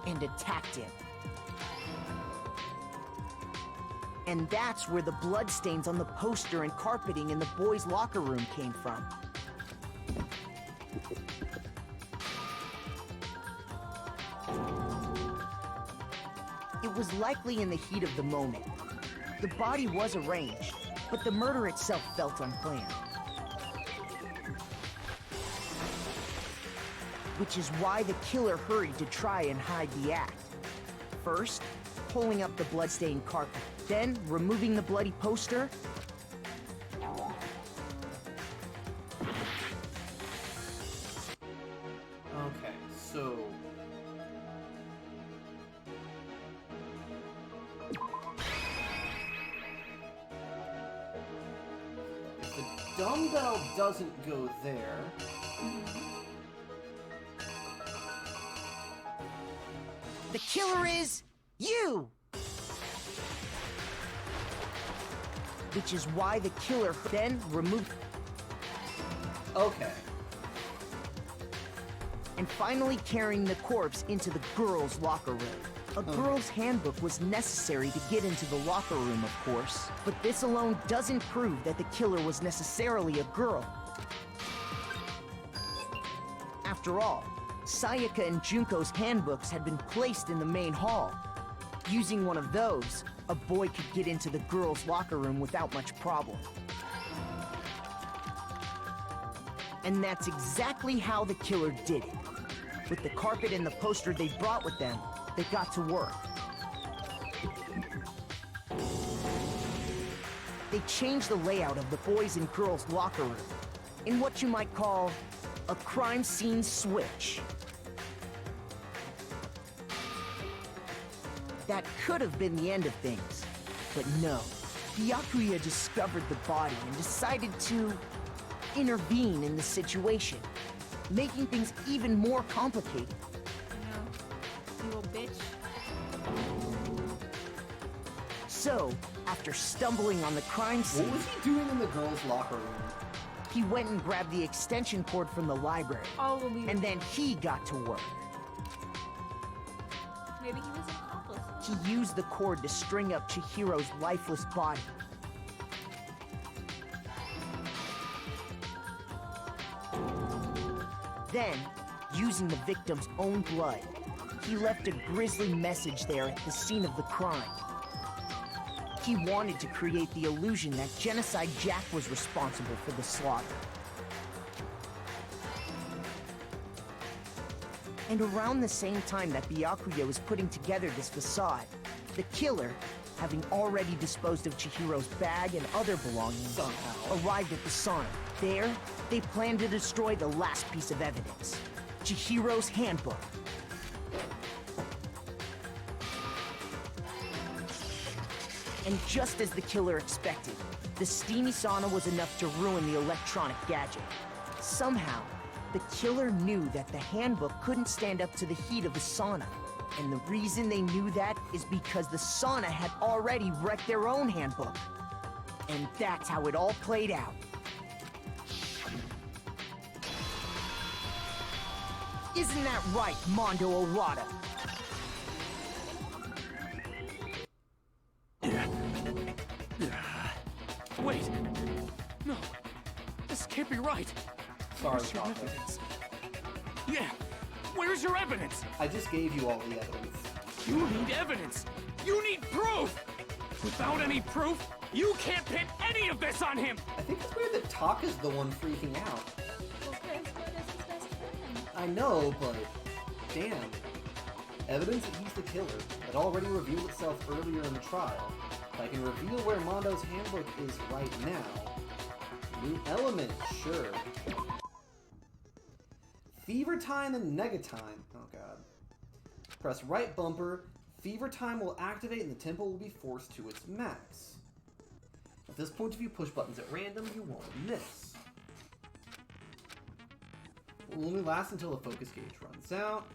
and attacked him. And that's where the bloodstains on the poster and carpeting in the boys' locker room came from. It was likely in the heat of the moment. The body was arranged, but the murder itself felt unplanned. Which is why the killer hurried to try and hide the act. First, pulling up the bloodstained carpet, then removing the bloody poster, Okay, so... if the dumbbell doesn't go there... the killer is you! Which is why the killer then removed... Okay. And finally carrying the corpse into the girls' locker room. A girl's handbook was necessary to get into the locker room, of course, but this alone doesn't prove that the killer was necessarily a girl. After all, Sayaka and Junko's handbooks had been placed in the main hall. Using one of those, a boy could get into the girls' locker room without much problem. And that's exactly how the killer did it. With the carpet and the poster they brought with them, they got to work. They changed the layout of the boys' and girls' locker room in what you might call a crime scene switch. That could have been the end of things, but no. Byakuya discovered the body and decided to intervene in the situation, making things even more complicated. You little bitch. So, after stumbling on the crime scene... what was he doing in the girls' locker room? He went and grabbed the extension cord from the library, and then he got to work. Maybe he was an accomplice. He used the cord to string up Chihiro's lifeless body. Then, using the victim's own blood, he left a grisly message there at the scene of the crime. He wanted to create the illusion that Genocide Jack was responsible for the slaughter. And around the same time that Byakuya was putting together this facade, the killer, having already disposed of Chihiro's bag and other belongings, arrived at the sauna. There, they planned to destroy the last piece of evidence, Chihiro's handbook. And just as the killer expected, the steamy sauna was enough to ruin the electronic gadget. Somehow, the killer knew that the handbook couldn't stand up to the heat of the sauna. And the reason they knew that is because the sauna had already wrecked their own handbook. And that's how it all played out. Isn't that right, Mondo Orada? Wait. No. This can't be right. Sorry, Where's your Doctor. evidence? Yeah. Where's your evidence? I just gave you all the evidence. You need evidence. You need proof. Without any proof, you can't pin any of this on him. I think it's weird that Taka's the one freaking out. Well, because what is his best friend? I know, but damn. Evidence that he's the killer had already revealed itself earlier in the trial. If I can reveal where Mondo's handbook is right now. New element, sure. Fever time and nega time. Oh god. Press right bumper. Fever time will activate and the tempo will be forced to its max. At this point, if you push buttons at random, you won't miss. It will only last until the focus gauge runs out.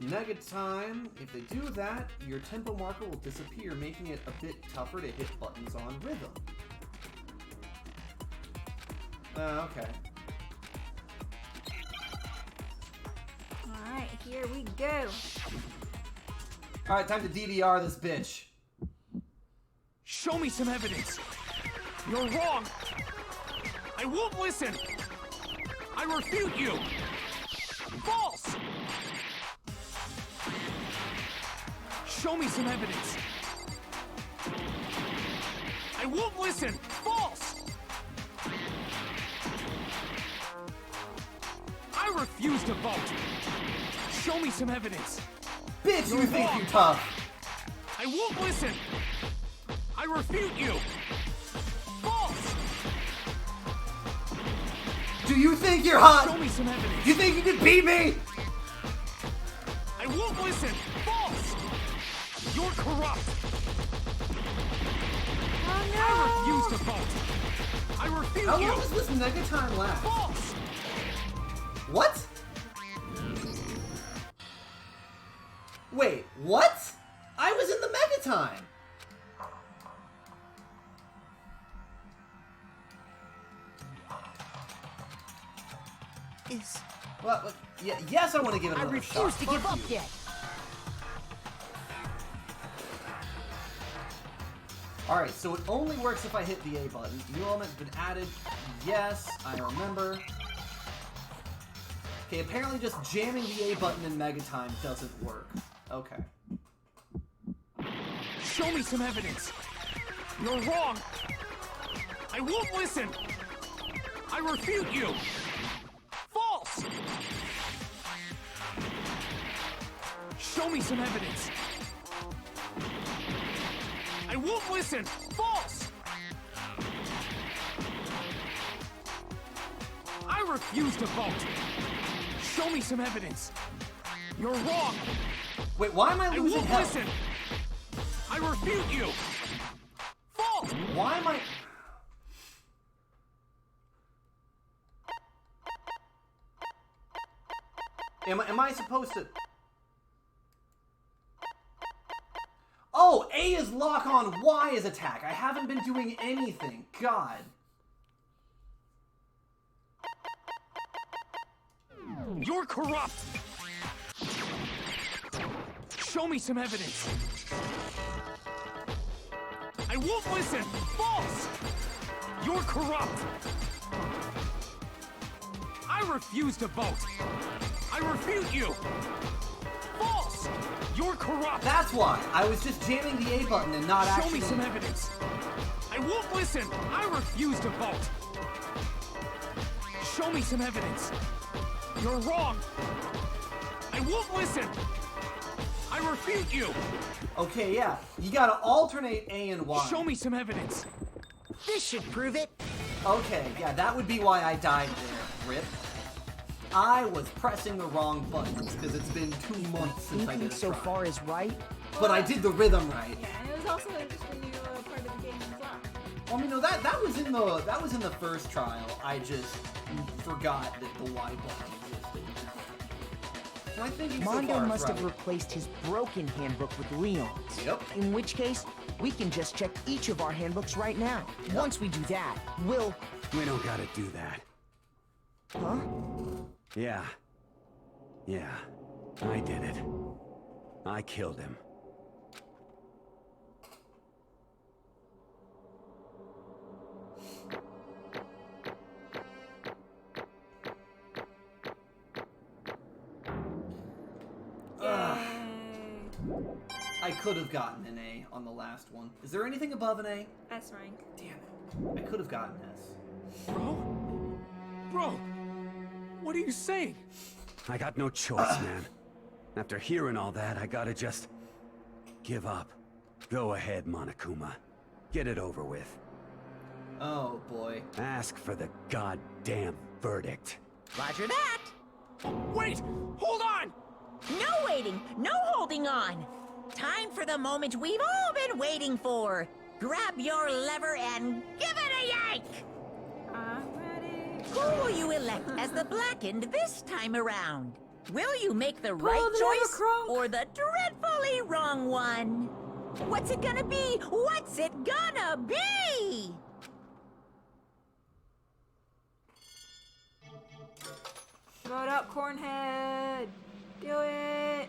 Nega time, if they do that, your tempo marker will disappear, making it a bit tougher to hit buttons on rhythm. Okay. Alright, here we go. Alright, time to DDR this bitch. Show me some evidence. You're wrong. I won't listen. I refute you. False. Show me some evidence. I won't listen. False. I refuse to vote. Show me some evidence. Bitch, you You're think wrong. you're tough. I won't listen. I refute you. False. Do you think you're hot? Show me some evidence. You think you can beat me? I won't listen. False. You're corrupt. Oh I refuse to vote. I refute How you. long does this nega time last? False. What? Wait, what? I was in the mega time. Well, yeah, yes, I want to give it I another shot. refuse to give Fuck up you. yet. Alright, so it only works if I hit the A button. New element's been added. Yes, I remember. Okay, apparently just jamming the A button in Mega Time doesn't work. Okay. Show me some evidence. You're wrong. I won't listen. I refute you. False. Show me some evidence. I won't listen. False. I refuse to vote. Show me some evidence. You're wrong. Wait, why am I I losing won't health? listen. I refute you. False. Why am I... Am I supposed to... Oh, A is lock on, Y is attack. I haven't been doing anything. God. You're corrupt. Show me some evidence. I won't listen. False. You're corrupt. I refuse to vote. I refute you. False. You're corrupt. That's why. I was just jamming the A button and not Show actually... me some evidence. I won't listen. I refuse to vote. Show me some evidence. You're wrong. I won't listen. I refute you. Okay, yeah. You gotta alternate A and Y. Show me some evidence. This should prove it. Okay, yeah, that would be why I died there, Rip. I was pressing the wrong buttons because it's been 2 months since I Thinking did a so try. far is right. But I did the rhythm right. Yeah, and it was also just a new part of the game as well. Well, I mean, no, that was in the first trial. I just forgot that the Y button existed. Am I thinking so Mondo far must right? have replaced his broken handbook with Leon's. Yep. In which case, we can just check each of our handbooks right now. Once we do that, we'll... We don't gotta do that. Huh? Yeah. Yeah, I did it. I killed him. I could have gotten an A on the last one. Is there anything above an A? S rank. Damn it. I could have gotten S. Bro, what are you saying? I got no choice, man. After hearing all that, I gotta just give up. Go ahead, Monokuma. Get it over with. Oh, boy. Ask for the goddamn verdict. Roger that. Wait! Hold on! No waiting, no holding on. Time for the moment we've all been waiting for. Grab your lever and give it a yank! I'm ready. Who will you elect as the blackened this time around? Will you make the Pull right the lever, choice Kronk. or the dreadfully wrong one? What's it gonna be? What's it gonna be? Vote up, Cornhead. Do it.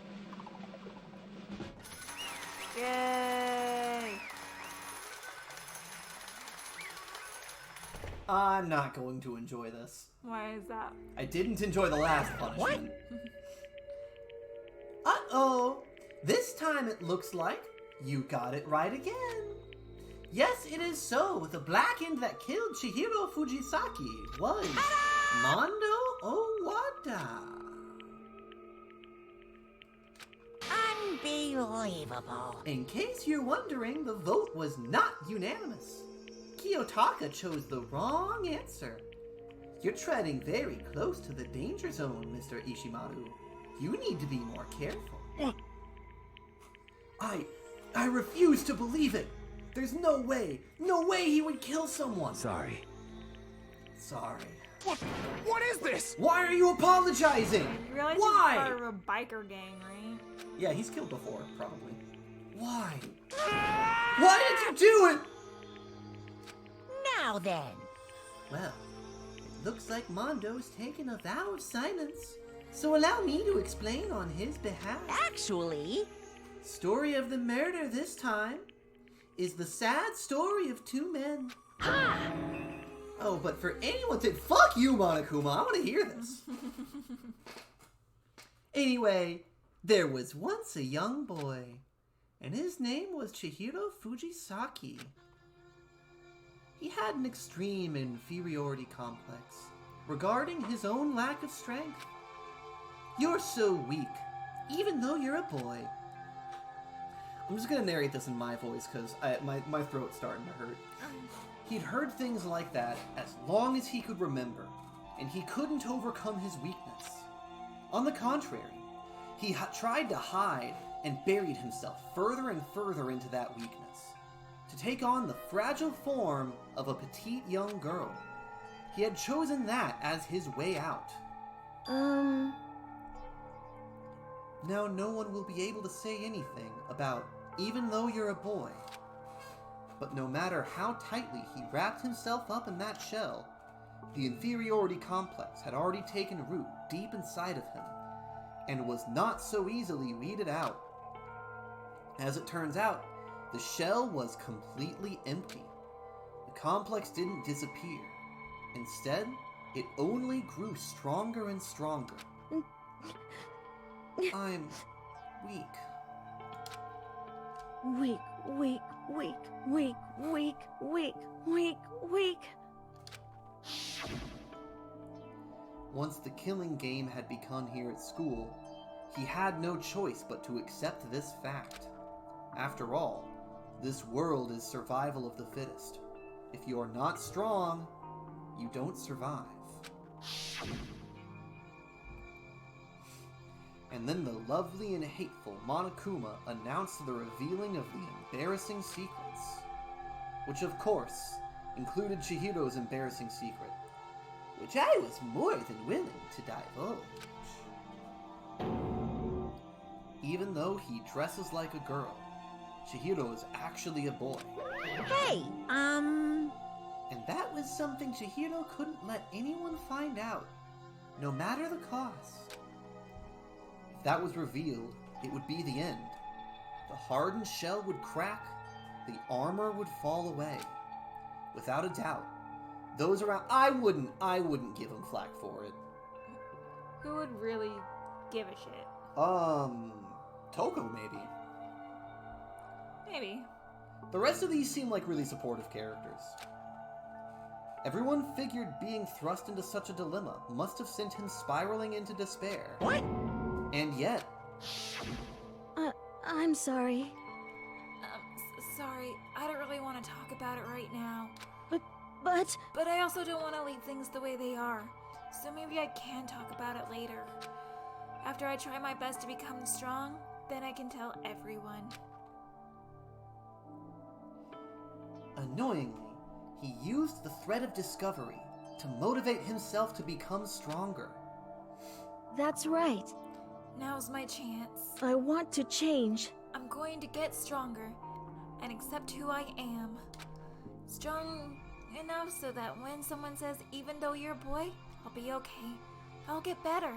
Yay. I'm not going to enjoy this. Why is that? I didn't enjoy the last punishment. Uh-oh. This time it looks like you got it right again. Yes, it is so. The blackened that killed Chihiro Fujisaki was Mondo Owada. Unbelievable. In case you're wondering, the vote was not unanimous. Kiyotaka chose the wrong answer. You're treading very close to the danger zone, Mr. Ishimaru. You need to be more careful. What? I refuse to believe it. There's no way he would kill someone. Sorry. Sorry. What is this? Why are you apologizing? You realize Why? he's part of a biker gang, right? Yeah, he's killed before, probably. Why? Why did you do it? Now then. Well, it looks like Mondo's taken a vow of silence. So allow me to explain on his behalf. Actually... Story of the murder this time is the sad story of two men. Ha! Oh, but for anyone to... Fuck you, Monokuma. I want to hear this. Anyway, there was once a young boy, and his name was Chihiro Fujisaki. He had an extreme inferiority complex regarding his own lack of strength. You're so weak, even though you're a boy. I'm just gonna narrate this in my voice because my throat's starting to hurt. He'd heard things like that as long as he could remember, and he couldn't overcome his weakness. On the contrary, he tried to hide and buried himself further and further into that weakness, to take on the fragile form of a petite young girl. He had chosen that as his way out. Now no one will be able to say anything about even though you're a boy. But no matter how tightly he wrapped himself up in that shell, the inferiority complex had already taken root deep inside of him, and was not so easily weeded out. As it turns out, the shell was completely empty. The complex didn't disappear. Instead, it only grew stronger and stronger. I'm weak. Weak, weak, weak, weak, weak, weak, weak, weak. Once the killing game had begun here at school, he had no choice but to accept this fact. After all, this world is survival of the fittest. If you are not strong, you don't survive. And then the lovely and hateful Monokuma announced the revealing of the embarrassing secrets. Which of course, included Chihiro's embarrassing secret, which I was more than willing to divulge. Even though he dresses like a girl, Chihiro is actually a boy. Hey, And that was something Chihiro couldn't let anyone find out. no matter the cost. If that was revealed, it would be the end. The hardened shell would crack, the armor would fall away. Without a doubt, those around... I wouldn't give him flack for it. Who would really give a shit? Toko, maybe. Maybe. The rest of these seem like really supportive characters. Everyone figured being thrust into such a dilemma must have sent him spiraling into despair. What? And yet... I'm sorry. Sorry, I don't really want to talk about it right now. But I also don't want to leave things the way they are. So maybe I can talk about it later. After I try my best to become strong, then I can tell everyone. Annoyingly, he used the thread of discovery to motivate himself to become stronger. That's right. Now's my chance. I want to change. I'm going to get stronger and accept who I am. Strong enough so that when someone says, even though you're a boy, I'll be okay. I'll get better.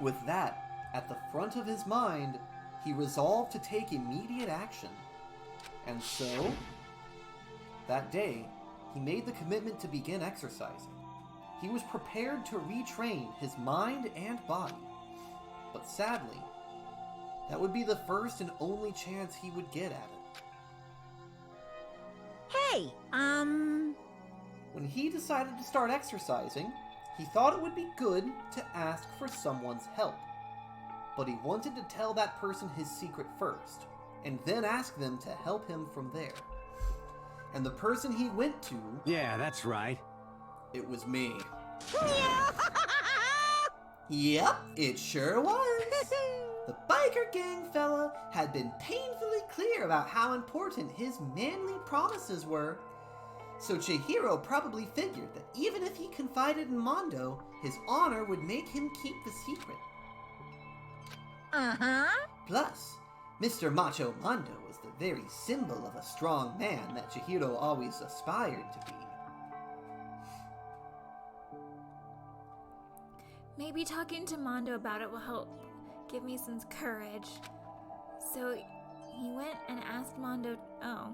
With that at the front of his mind, he resolved to take immediate action. And so, that day, he made the commitment to begin exercising. He was prepared to retrain his mind and body. But sadly, that would be the first and only chance he would get at it. Hey, When he decided to start exercising, he thought it would be good to ask for someone's help. But he wanted to tell that person his secret first, and then ask them to help him from there. And the person he went to... Yeah, that's right. It was me. Yep, it sure was. The biker gang fella had been painfully clear about how important his manly promises were. So Chihiro probably figured that even if he confided in Mondo, his honor would make him keep the secret. uh-huh. Plus, Mr. Macho Mondo was the very symbol of a strong man that Chihiro always aspired to be. Maybe talking to Mondo about it will help give me some courage. So he went and asked Mondo... Oh.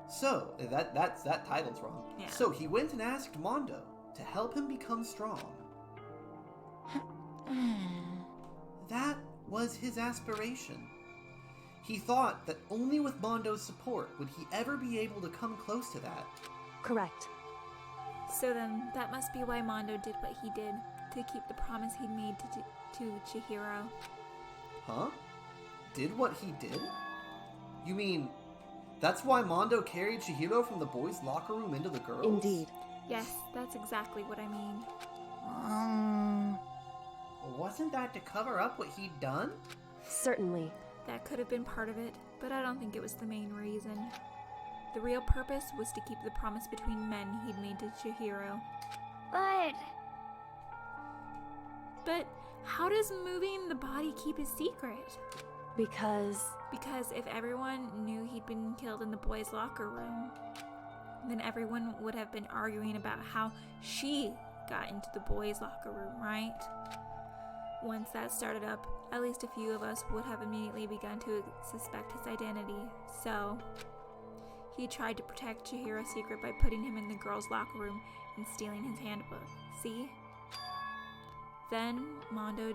So, that title's wrong. Yeah. So he went and asked Mondo to help him become strong. That was his aspiration. He thought that only with Mondo's support would he ever be able to come close to that. Correct. So then, that must be why Mondo did what he did, to keep the promise he'd made to Chihiro. Huh? Did what he did? You mean, that's why Mondo carried Chihiro from the boys' locker room into the girls'? Indeed. Yes, that's exactly what I mean. Wasn't that to cover up what he'd done? Certainly. That could have been part of it, but I don't think it was the main reason. The real purpose was to keep the promise between men he'd made to Chihiro. But how does moving the body keep a secret? Because Because if everyone knew he'd been killed in the boys' locker room, then everyone would have been arguing about how she got into the boys' locker room, right? Once that started up, at least a few of us would have immediately begun to suspect his identity, so he tried to protect Chihiro's secret by putting him in the girls' locker room and stealing his handbook. See? Then Mondo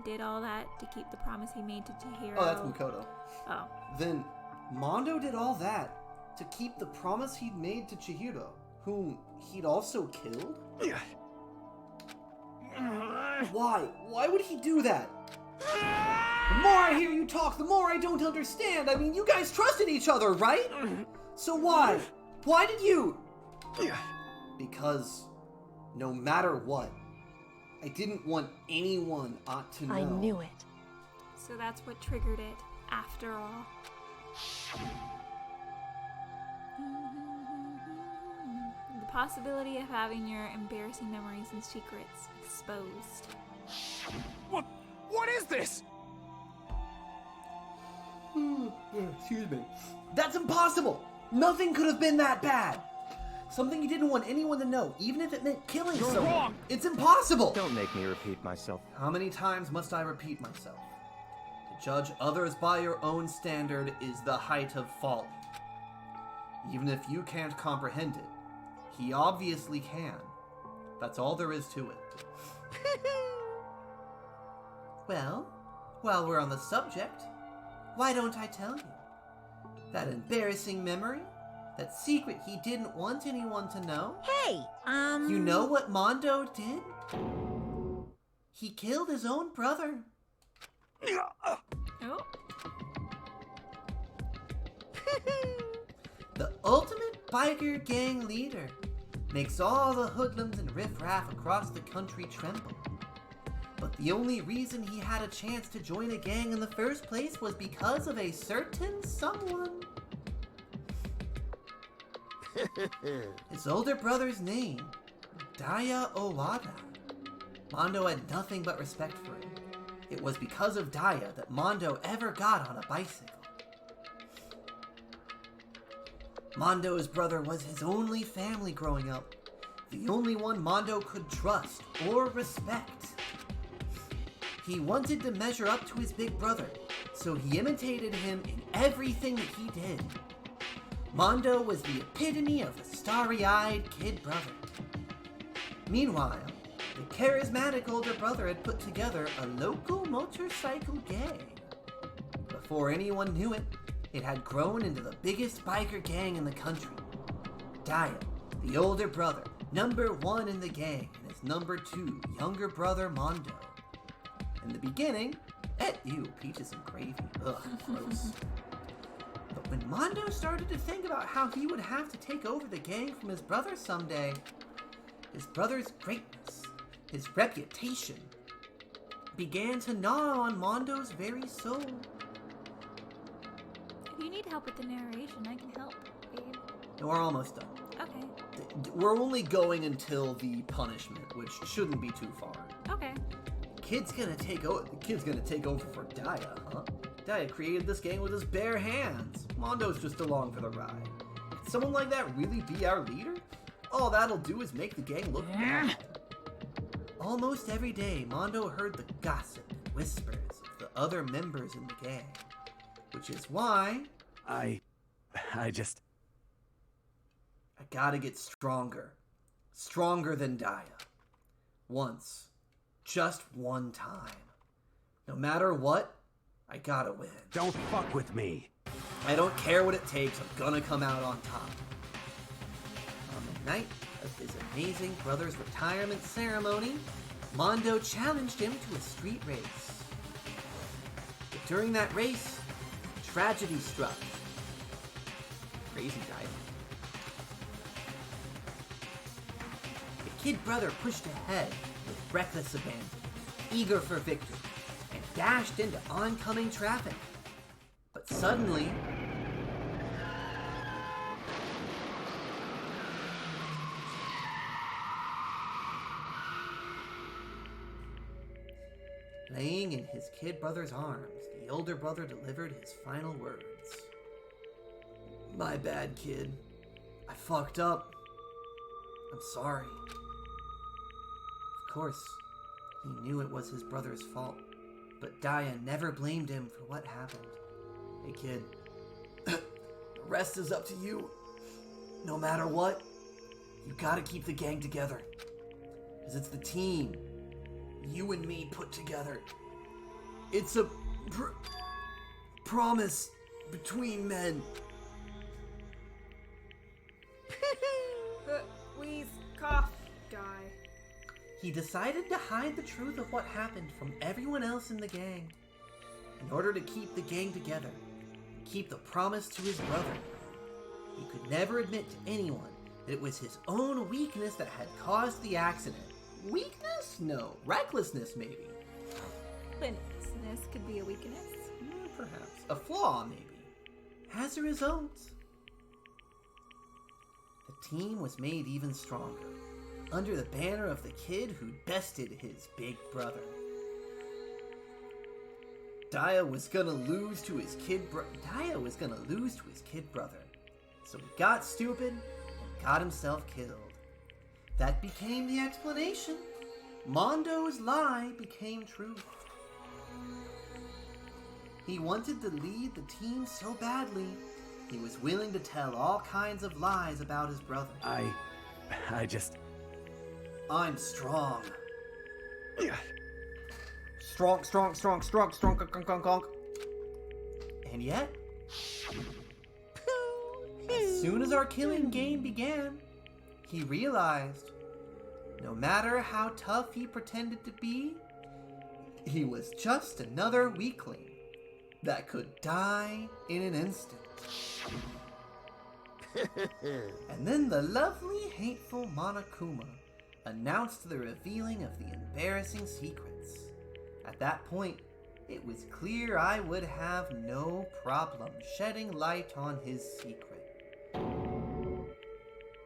did all that to keep the promise he made to Chihiro. Oh, that's Makoto. Oh. Then Mondo did all that to keep the promise he'd made to Chihiro, whom he'd also killed? Why? Why would he do that? The more I hear you talk, the more I don't understand. I mean, you guys trusted each other, right? So why? Why did you? Because no matter what, I didn't want anyone to know. I knew it. So that's what triggered it, after all. The possibility of having your embarrassing memories and secrets exposed. What is this? Excuse me. That's impossible! Nothing could have been that bad! Something you didn't want anyone to know, even if it meant killing You're someone. wrong! It's impossible! Don't make me repeat myself. How many times must I repeat myself? To judge others by your own standard is the height of folly. Even if you can't comprehend it, he obviously can. That's all there is to it. Well, while we're on the subject, why don't I tell you? That embarrassing memory? That secret he didn't want anyone to know? Hey, You know what Mondo did? He killed his own brother. Oh. The ultimate biker gang leader makes all the hoodlums and riffraff across the country tremble. But the only reason he had a chance to join a gang in the first place was because of a certain someone. His older brother's name, Daya Owada. Mondo had nothing but respect for him. It was because of Daya that Mondo ever got on a bicycle. Mondo's brother was his only family growing up, the only one Mondo could trust or respect. He wanted to measure up to his big brother, so he imitated him in everything that he did. Mondo was the epitome of a starry-eyed kid brother. Meanwhile, the charismatic older brother had put together a local motorcycle gang. Before anyone knew it, it had grown into the biggest biker gang in the country. Daya, the older brother, number 1 in the gang, and his number 2 younger brother Mondo. In the beginning, peaches and gravy, ugh, gross. But when Mondo started to think about how he would have to take over the gang from his brother someday, his brother's greatness, his reputation, began to gnaw on Mondo's very soul. If you need help with the narration, I can help, babe. We're almost done. Okay. We're only going until the punishment, which shouldn't be too far. Okay. The kid's gonna take over for Daya, huh? Daya created this gang with his bare hands. Mondo's just along for the ride. Could someone like that really be our leader? All that'll do is make the gang look bad. Almost every day, Mondo heard the gossip and whispers of the other members in the gang. Which is why... I gotta get stronger. Stronger than Daya. Once. Just one time. No matter what, I gotta win. Don't fuck with me. I don't care what it takes, I'm gonna come out on top. On the night of his amazing brother's retirement ceremony, Mondo challenged him to a street race. But during that race, tragedy struck. Crazy died. The kid brother pushed ahead with reckless abandon, eager for victory, and dashed into oncoming traffic. But suddenly, laying in his kid brother's arms, the older brother delivered his final words. My bad, kid. I fucked up. I'm sorry. Of course, he knew it was his brother's fault, but Daya never blamed him for what happened. Hey kid, the rest is up to you. No matter what, you gotta keep the gang together. Because it's the team, you and me put together. It's a promise between men. Wheeze, cough, die. He decided to hide the truth of what happened from everyone else in the gang. In order to keep the gang together, keep the promise to his brother. He could never admit to anyone that it was his own weakness that had caused the accident. Weakness? No. Recklessness, maybe. Recklessness could be a weakness. Perhaps. A flaw, maybe. As a result, the team was made even stronger, under the banner of the kid who'd bested his big brother. Daya was gonna lose to his kid brother. So he got stupid and got himself killed. That became the explanation. Mondo's lie became truth. He wanted to lead the team so badly, he was willing to tell all kinds of lies about his brother. I just... I'm strong. Yeah. Strong, conk. And yet, as soon as our killing game began, he realized no matter how tough he pretended to be, he was just another weakling that could die in an instant. And then the lovely, hateful Monokuma announced the revealing of the embarrassing secrets. At that point, it was clear I would have no problem shedding light on his secret.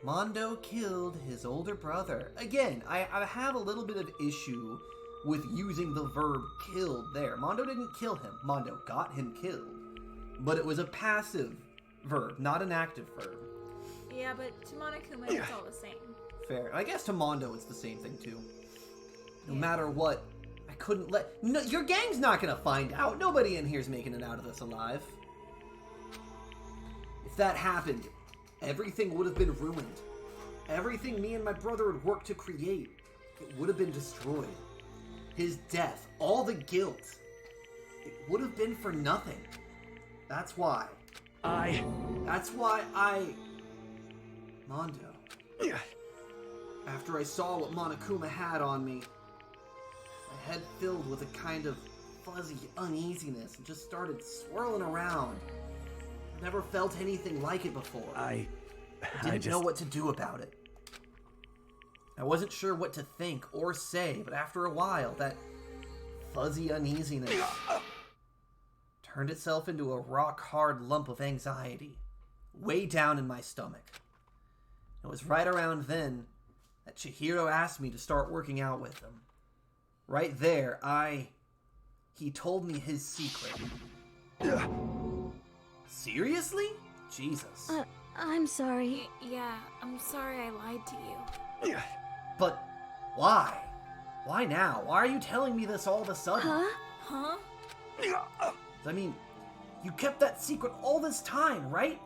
Mondo killed his older brother. Again, I have a little bit of issue with using the verb killed there. Mondo didn't kill him. Mondo got him killed. But it was a passive verb, not an active verb. Yeah, but to Monokuma, it's all the same. Fair. I guess to Mondo it's the same thing too. No matter what, I couldn't let... No, your gang's not gonna find out. Nobody in here's making it out of this alive. If that happened, everything would have been ruined. Everything me and my brother had worked to create, it would have been destroyed. His death, all the guilt, it would have been for nothing. That's why. Mondo. After I saw what Monokuma had on me, my head filled with a kind of fuzzy uneasiness and just started swirling around. I've never felt anything like it before. I didn't know what to do about it. I wasn't sure what to think or say, but after a while, that fuzzy uneasiness turned itself into a rock-hard lump of anxiety, way down in my stomach. It was right around then that Chihiro asked me to start working out with him. Right there, he told me his secret. Seriously? Jesus. I'm sorry. Yeah, I'm sorry I lied to you. But why? Why now? Why are you telling me this all of a sudden? Huh? I mean, you kept that secret all this time, right?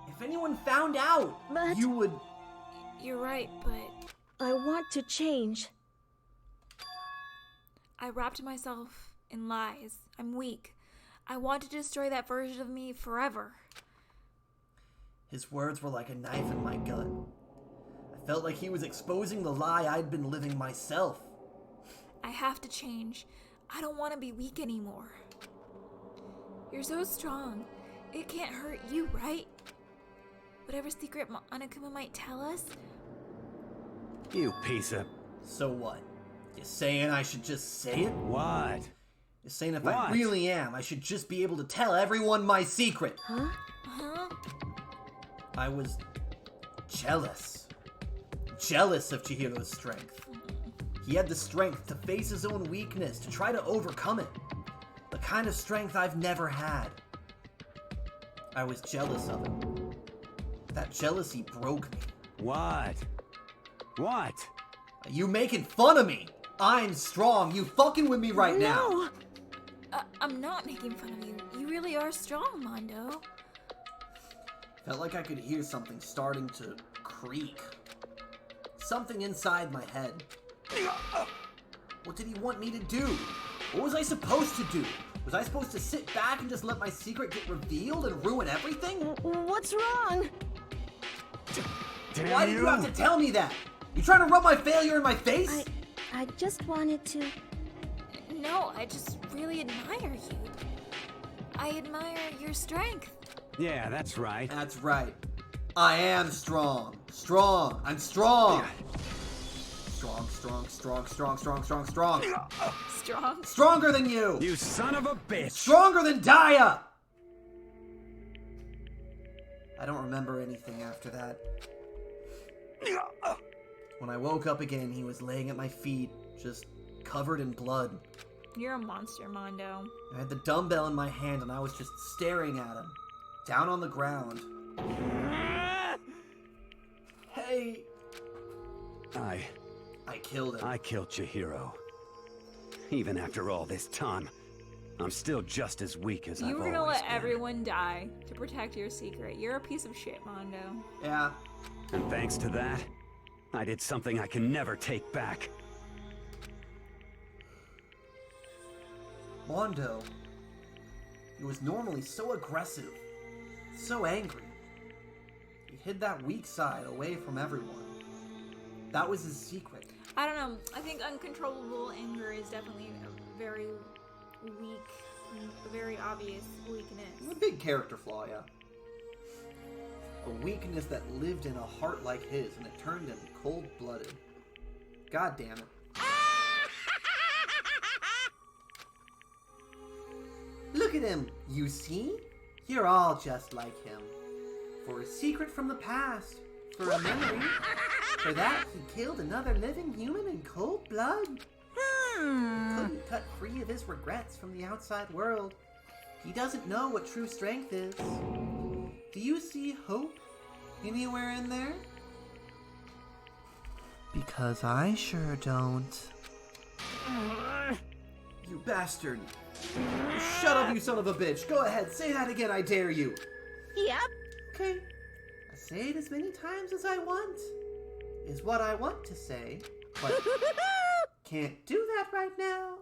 If anyone found out, you would... You're right, but... I want to change. I wrapped myself in lies. I'm weak. I want to destroy that version of me forever. His words were like a knife in my gut. I felt like he was exposing the lie I'd been living myself. I have to change. I don't want to be weak anymore. You're so strong. It can't hurt you, right? Whatever secret Monokuma might tell us. You piece of... So what? You saying I should just say it? What? You're saying if I really am, I should just be able to tell everyone my secret. Huh? I was jealous. Jealous of Chihiro's strength. He had the strength to face his own weakness, to try to overcome it. The kind of strength I've never had. I was jealous of him. That jealousy broke me. What? What? You making fun of me? I'm strong. You fucking with me right now. I'm not making fun of you. You really are strong, Mondo. Felt like I could hear something starting to creak. Something inside my head. What did he want me to do? What was I supposed to do? Was I supposed to sit back and just let my secret get revealed and ruin everything? What's wrong? Why did you have to tell me that? You trying to rub my failure in my face? I just wanted to... No, I just really admire you. I admire your strength. Yeah, that's right. That's right. I am strong. Strong. I'm strong. Strong. Strong? Stronger than you. You son of a bitch. Stronger than Daya. I don't remember anything after that. When I woke up again, he was laying at my feet, just covered in blood. You're a monster, Mondo. I had the dumbbell in my hand and I was just staring at him, down on the ground. I killed him. I killed Chihiro. Even after all this time, I'm still just as weak as I've You were always gonna let been. everyone die to protect your secret. You're a piece of shit, Mondo. Yeah. And thanks to that, I did something I can never take back. Mondo. He was normally so aggressive, so angry. He hid that weak side away from everyone. That was his secret. I don't know. I think uncontrollable anger is definitely a very weak, a very obvious weakness. It's a big character flaw, yeah. A weakness that lived in a heart like his, and it turned him cold-blooded. God damn it. Look at him, you see? You're all just like him. For a secret from the past, for a memory, for that he killed another living human in cold blood. He couldn't cut free of his regrets from the outside world. He doesn't know what true strength is. Do you see hope anywhere in there? Because I sure don't. You bastard. Shut up, you son of a bitch. Go ahead, say that again, I dare you. Yep. Okay. I say it as many times as I want. Is what I want to say. But can't do that right now.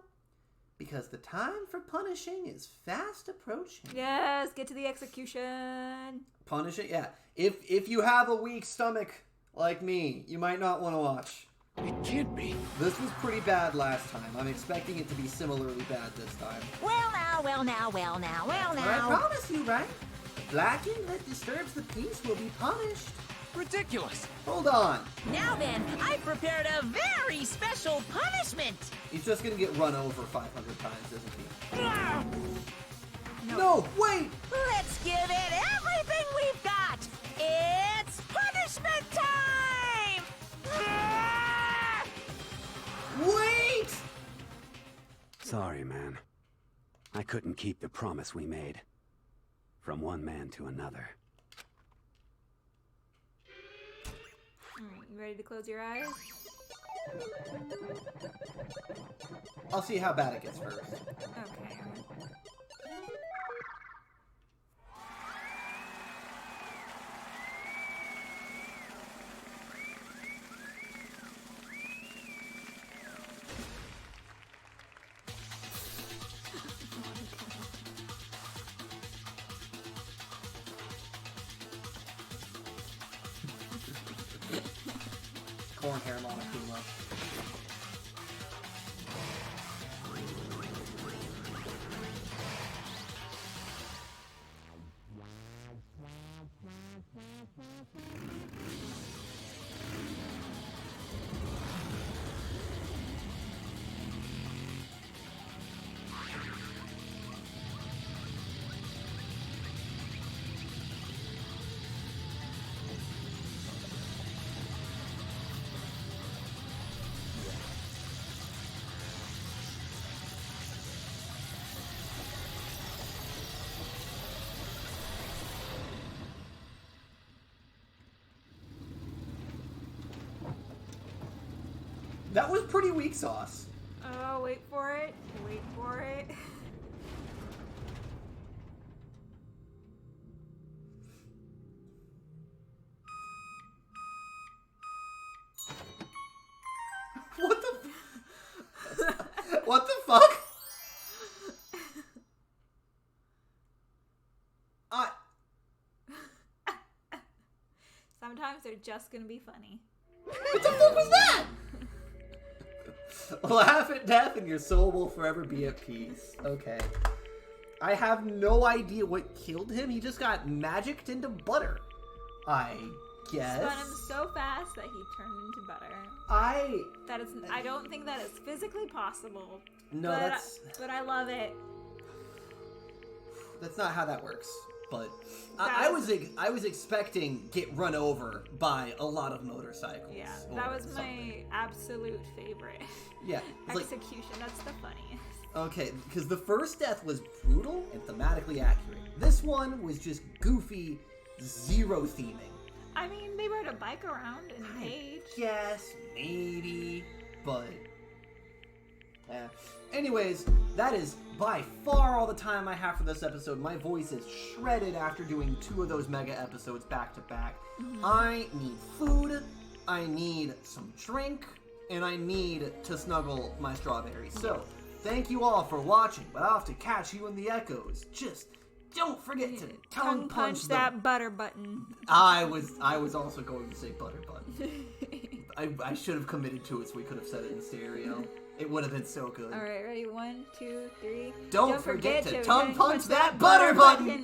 Because the time for punishing is fast approaching. Yes, get to the execution. Punishing? Yeah. If you have a weak stomach like me, you might not want to watch. It can't be. This was pretty bad last time. I'm expecting it to be similarly bad this time. Well now, well now, well now, well But I now. promise you, right? The blacking that disturbs the peace will be punished. Ridiculous. Hold on. Now then, I've prepared a very special punishment. He's just gonna get run over 500 times, isn't he? No, wait! Let's give it everything we've got. It's punishment time! Wait! Sorry, man. I couldn't keep the promise we made. From one man to another. You ready to close your eyes? I'll see how bad it gets first. Okay. Corn hair Monokuma. That was pretty weak sauce. Oh, wait for it. Wait for it. What the? What the fuck? Sometimes they're just gonna be funny. What the fuck was that? Laugh at death and your soul will forever be at peace. Okay. I have no idea what killed him. He just got magicked into butter. I guess. Spun him so fast that he turned into butter. I don't think that is physically possible. No, but I love it. That's not how that works. But I was expecting get run over by a lot of motorcycles. Yeah, that was my absolute favorite. Yeah, execution. That's the funniest. Okay, because the first death was brutal and thematically accurate. This one was just goofy, zero theming. I mean, they rode a bike around in a cage. Yes, maybe, but... Anyways, that is by far all the time I have for this episode. My voice is shredded after doing 2 of those mega episodes back to back. I need food, I need some drink, and I need to snuggle my strawberries. So, thank you all for watching, but I'll have to catch you in the echoes. Just don't forget to tongue punch that butter button. I was also going to say butter button. I should have committed to it so we could have said it in stereo. It would have been so good. Alright, ready? 1, 2, 3. Don't forget to tongue punch that butter button!